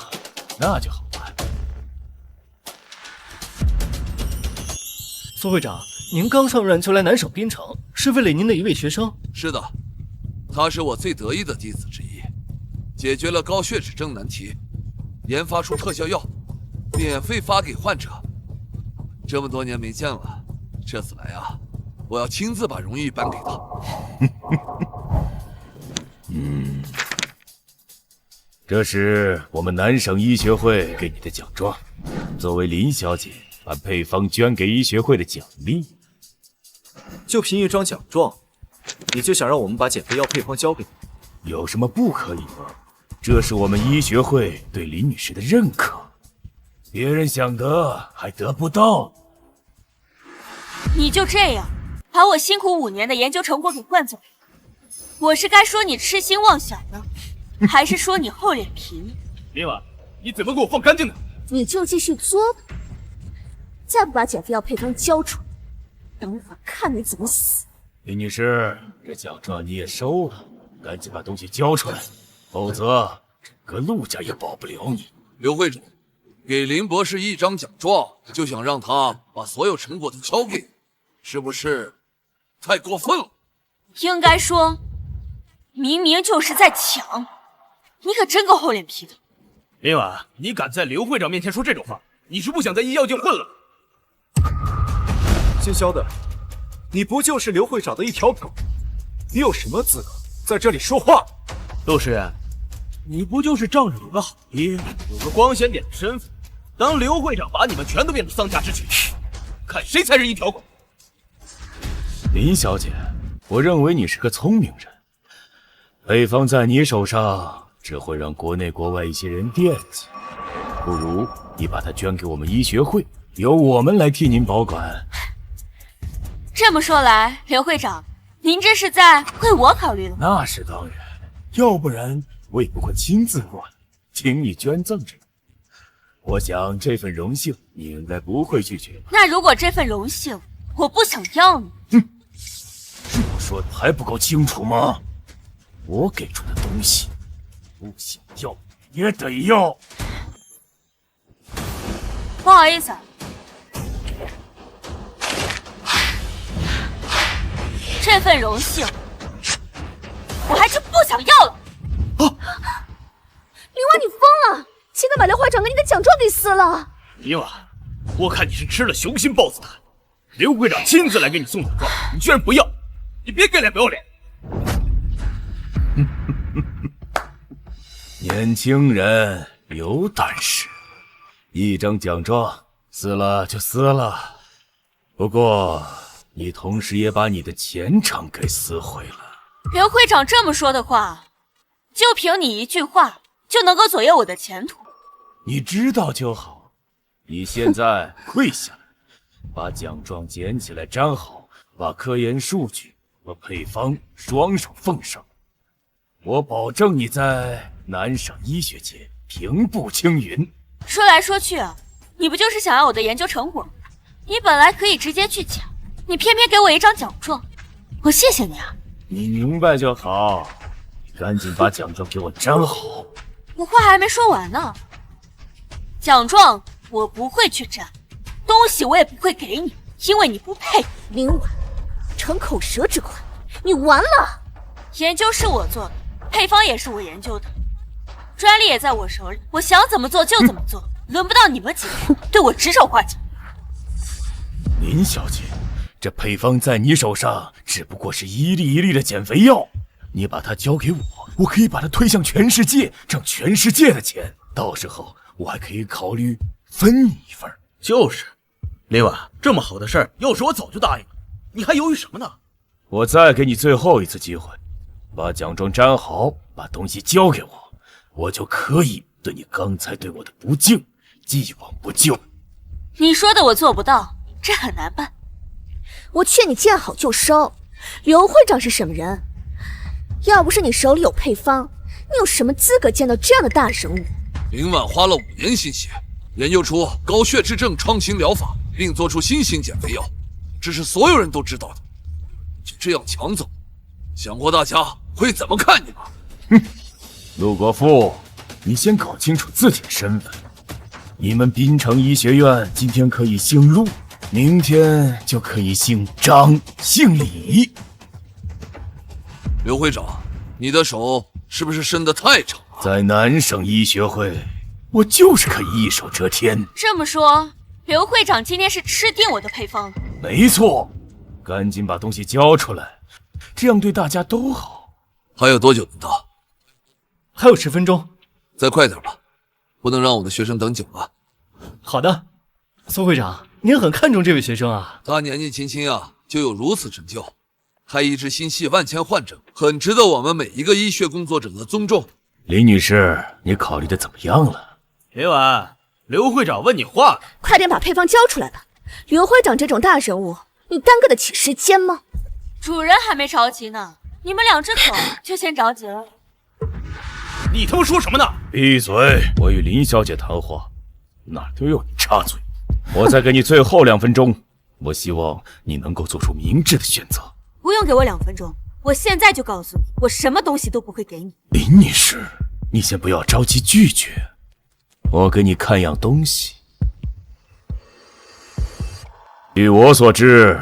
那就好办。苏会长，您刚上任就来南省滨城，是为了您的一位学生？是的，他是我最得意的弟子之一，解决了高血脂症难题，研发出特效药，免费发给患者。这么多年没见了，这次来啊，我要亲自把荣誉颁给他。这是我们南省医学会给你的奖状，作为林小姐把配方捐给医学会的奖励。就凭一张奖状，你就想让我们把减肥药配方交给你？有什么不可以吗？这是我们医学会对林女士的认可，别人想得还得不到。你就这样把我辛苦5年的研究成果给灌走，我是该说你痴心妄想呢，还是说你厚脸皮呢？林婉，你怎么给我放干净点？你就继续作吧，再不把减肥药配方交出来，等会儿看你怎么死！林女士，这奖状你也收了，赶紧把东西交出来，否则整个陆家也保不了你。刘会长，给林博士一张奖状，就想让他把所有成果都交给你，是不是太过分了？应该说，明明就是在抢，你可真够厚脸皮的。林婉，你敢在刘会长面前说这种话，你是不想在医药界混了？姓肖的，你不就是刘会长的一条狗？你有什么资格在这里说话？陆时远，你不就是仗着有个好爹，有个光鲜点的身份，当刘会长把你们全都变成丧家之犬，看谁才是一条狗？林小姐，我认为你是个聪明人，配方在你手上只会让国内国外一些人惦记，不如你把它捐给我们医学会，由我们来替您保管。这么说来，刘会长，您这是在为我考虑了吗？那是当然，要不然我也不会亲自过来，请你捐赠这个。我想这份荣幸你应该不会拒绝吧？那如果这份荣幸我不想要呢？我说的还不够清楚吗？我给出的东西，不想要也得要。不好意思，这份荣幸我还真不想要了。林婉，你疯了！竟敢把刘会长跟你的奖状给撕了！林婉，我看你是吃了雄心豹子胆，刘会长亲自来给你送奖状，你居然不要！你别给脸不要脸！年轻人有胆识，一张奖状撕了就撕了，不过你同时也把你的前程给撕毁了。刘会长这么说的话，就凭你一句话就能够左右我的前途？你知道就好。你现在跪下来，把奖状捡起来粘好，把科研数据和配方双手奉上。我保证你在南省医学界平步青云。说来说去啊，你不就是想要我的研究成果？你本来可以直接去抢，你偏偏给我一张奖状，我谢谢你啊。你明白就好，你赶紧把奖状给我粘好。我话还没说完呢，奖状我不会去粘，东西我也不会给你，因为你不配。林婉，逞口舌之快，你完了！研究是我做的，配方也是我研究的，专利也在我手里，我想怎么做就怎么做，轮不到你们几个对我指手画脚。林小姐，这配方在你手上只不过是一粒一粒的减肥药，你把它交给我，我可以把它推向全世界，挣全世界的钱，到时候我还可以考虑分你一份。就是，林婉，这么好的事儿，要是我早就答应了，你还犹豫什么呢？我再给你最后一次机会，把奖状粘好，把东西交给我，我就可以对你刚才对我的不敬既往不咎。你说的我做不到，这很难办。我劝你见好就收。刘会长是什么人？要不是你手里有配方，你有什么资格见到这样的大人物？林婉花了5年心血，研究出高血脂症创新疗法，并做出新型减肥药，这是所有人都知道的。就这样抢走，想过大家会怎么看你吗？哼，陆国富，你先搞清楚自己的身份。你们滨城医学院今天可以姓陆，明天就可以姓张、姓李。刘会长，你的手是不是伸得太长了？在南省医学会，我就是可以一手遮天。这么说，刘会长今天是吃定我的配方了？没错，赶紧把东西交出来，这样对大家都好。还有多久能到？还有10分钟。再快点吧，不能让我的学生等久了。好的，苏会长，您很看重这位学生啊。他年纪轻轻啊，就有如此成就，还医治心系万千患者，很值得我们每一个医学工作者的尊重。林女士，你考虑的怎么样了？林婉，刘会长问你话呢。快点把配方交出来吧！刘会长这种大人物，你耽搁得起时间吗？主人还没着急呢，你们2只狗就先着急了。你他妈说什么呢？闭嘴！我与林小姐谈话，哪都有你插嘴。我再给你最后2分钟，我希望你能够做出明智的选择。不用给我2分钟，我现在就告诉你，我什么东西都不会给你。林女士，你先不要着急拒绝，我给你看样东西。据我所知，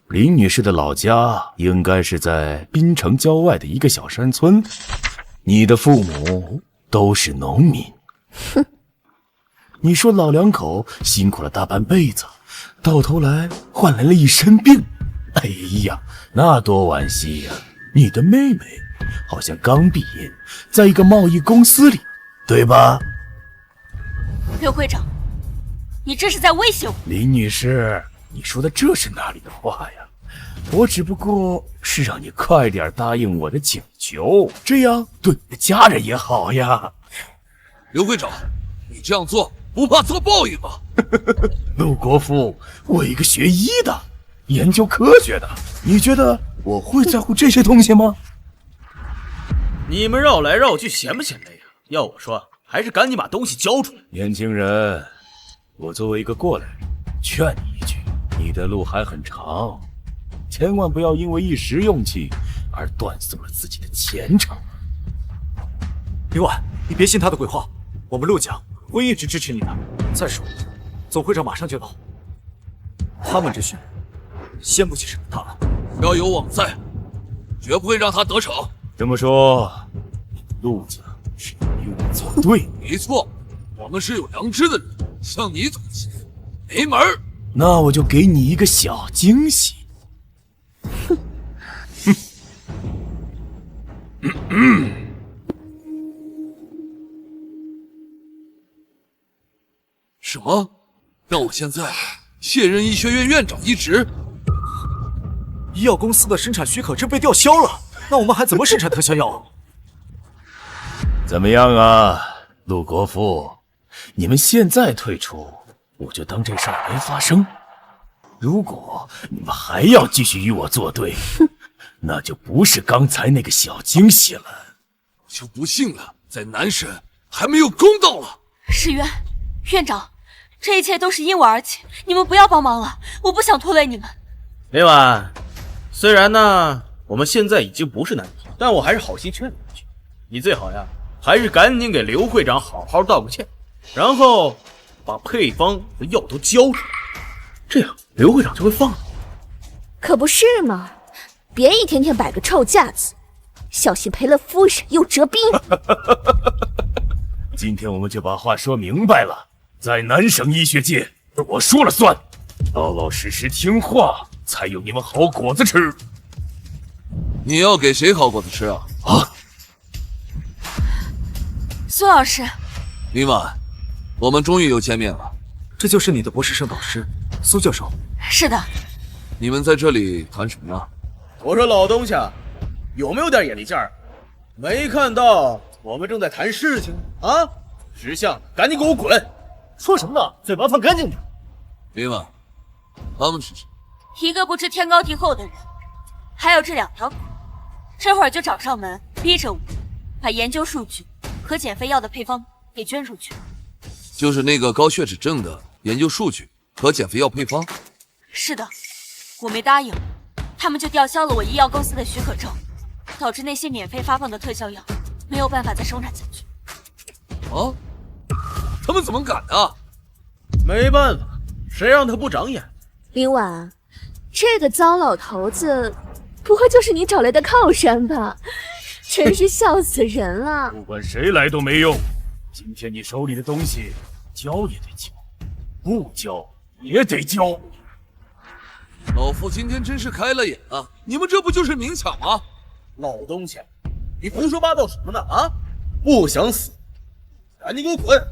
林女士的老家应该是在滨城郊外的一个小山村，你的父母都是农民。哼，你说老2口辛苦了大半辈子，到头来换来了一身病。哎呀，那多惋惜呀！你的妹妹好像刚毕业，在一个贸易公司里，对吧？刘会长，你这是在威胁我。林女士，你说的这是哪里的话呀？我只不过是让你快点答应我的请求，这样对你的家人也好呀。刘会长，你这样做不怕遭报应吗？陆国富，我一个学医的，研究科学的，你觉得我会在乎这些东西吗？你们绕来绕去闲不闲累啊？要我说，还是赶紧把东西交出来。年轻人，我作为一个过来人，劝你一句，你的路还很长，千万不要因为一时用气而断送了自己的前程。林婉，你别信他的鬼话，我们陆家会一直支持你的。再说，总会长马上就到，他们这群人先不去审他了。要有我在，绝不会让他得逞。这么说，陆家是与我作对？没错，我们是有良知的人，像你这么欺负，没门儿。那我就给你一个小惊喜。什么？让我现在卸任医学院院长一职？医药公司的生产许可证被吊销了，那我们还怎么生产特效药？怎么样啊，陆国富？你们现在退出，我就当这事儿没发生。如果你们还要继续与我作对，那就不是刚才那个小惊喜了。我就不信了，在南审还没有公道了。石渊，院长，这一切都是因我而起，你们不要帮忙了，我不想拖累你们。林婉，虽然呢，我们现在已经不是男女，但我还是好心劝你一句，你最好呀，还是赶紧给刘会长好好道个歉，然后把配方和药都交出来，这样刘会长就会放了。可不是嘛，别一天天摆个臭架子，小心赔了夫人又折兵。今天我们就把话说明白了，在南省医学界，我说了算，老老实实听话，才有你们好果子吃。你要给谁好果子吃啊？啊！苏老师，林婉，我们终于又见面了。这就是你的博士生导师苏教授。是的。你们在这里谈什么呢？我说老东家，有没有点眼力劲儿？没看到我们正在谈事情啊！识相，赶紧给我滚！说什么呢？嘴巴放干净点。林婉，他们是谁？一个不知天高地厚的人，还有这2条狗，这会儿就找上门，逼着我把研究数据和减肥药的配方给捐出去。就是那个高血脂症的研究数据和减肥药配方。是的，我没答应，他们就吊销了我医药公司的许可证，导致那些免费发放的特效药没有办法再生产下去。啊？他们怎么敢啊？没办法，谁让他不长眼？林婉，这个糟老头子，不会就是你找来的靠山吧？真是笑死人了！不管谁来都没用，今天你手里的东西交也得交，不交也得交。老夫今天真是开了眼了，你们这不就是明抢吗？老东西，你胡说八道什么呢？啊，不想死，赶紧给我滚！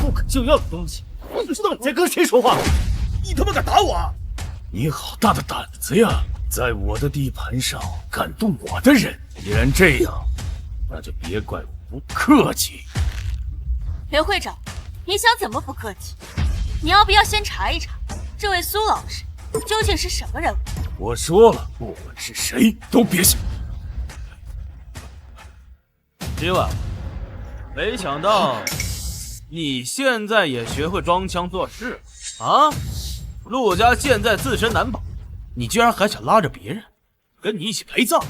不可救药的东西，你知道你在跟谁说话？你他妈敢打我啊！你好大的胆子呀！在我的地盘上敢动我的人！既然这样，那就别怪我不客气。刘会长，你想怎么不客气？你要不要先查一查，这位苏老师究竟是什么人物？我说了，不管是谁都别想。今晚，没想到你现在也学会装腔作势啊！陆家现在自身难保，你居然还想拉着别人跟你一起陪葬？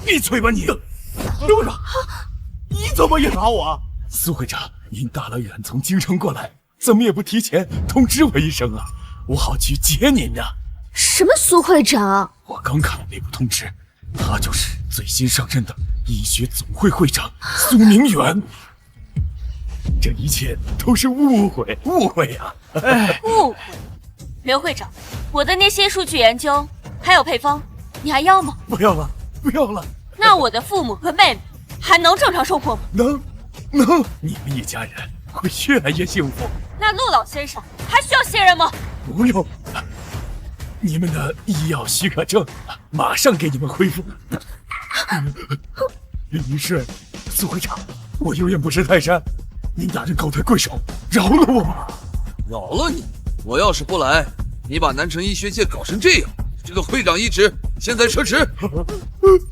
闭嘴吧你！刘会长，你怎么也打我啊？苏会长，您大老远从京城过来，怎么也不提前通知我一声啊，我好去接您呢。什么苏会长？我刚看了内部通知，他就是最新上任的医学总会会长苏明远。这一切都是误会呀！哎，误会。刘会长，我的那些数据研究还有配方，你还要吗？不要了，不要了。那我的父母和妹妹还能正常生活吗？能，你们一家人会越来越幸福。那陆老先生还需要信任吗？不用，你们的医药许可证马上给你们恢复。于是，苏会长，我有眼不识泰山，您大人高抬贵手，饶了我吧。饶了你！我要是不来，你把南城医学界搞成这样，这个会长一职现在撤职。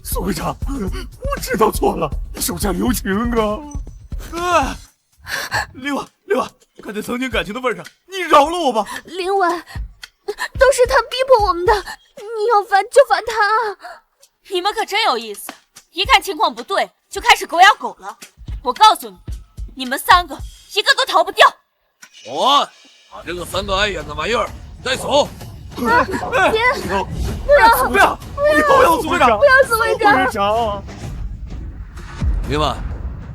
苏会长，我知道错了，手下留情啊！林婉，看在曾经感情的份上，你饶了我吧。林婉，都是他逼迫我们的，你要烦就烦他啊！你们可真有意思，一看情况不对就开始狗咬狗了。我告诉你，你们3个一个都逃不掉。保安，把这个3个碍眼的玩意儿带走。不要！不要苏会长！不要苏会长！明晚，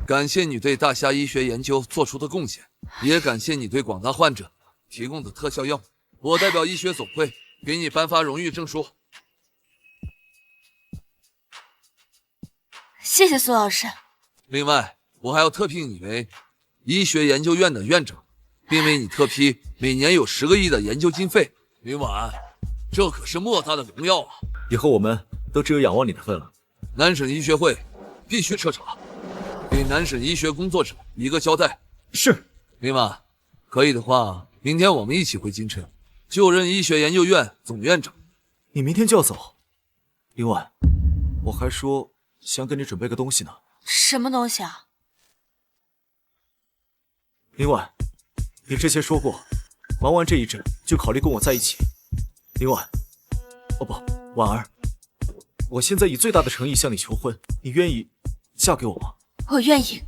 感谢你对大虾医学研究做出的贡献，也感谢你对广大患者提供的特效药物。我代表医学总会给你颁发荣誉证书。谢谢苏老师。另外，我还要特聘你为医学研究院的院长，并为你特批每年有10个亿的研究经费。明晚，这可是莫大的荣耀啊！以后我们都只有仰望你的份了。南省医学会必须彻查，给南省医学工作者一个交代。是。明晚，可以的话，明天我们一起回京城，就任医学研究院总院长。你明天就要走？林婉，我还说想给你准备个东西呢。什么东西啊？林婉，你之前说过，忙完这一阵就考虑跟我在一起。林婉，哦不，婉儿，我现在以最大的诚意向你求婚，你愿意嫁给我吗？我愿意。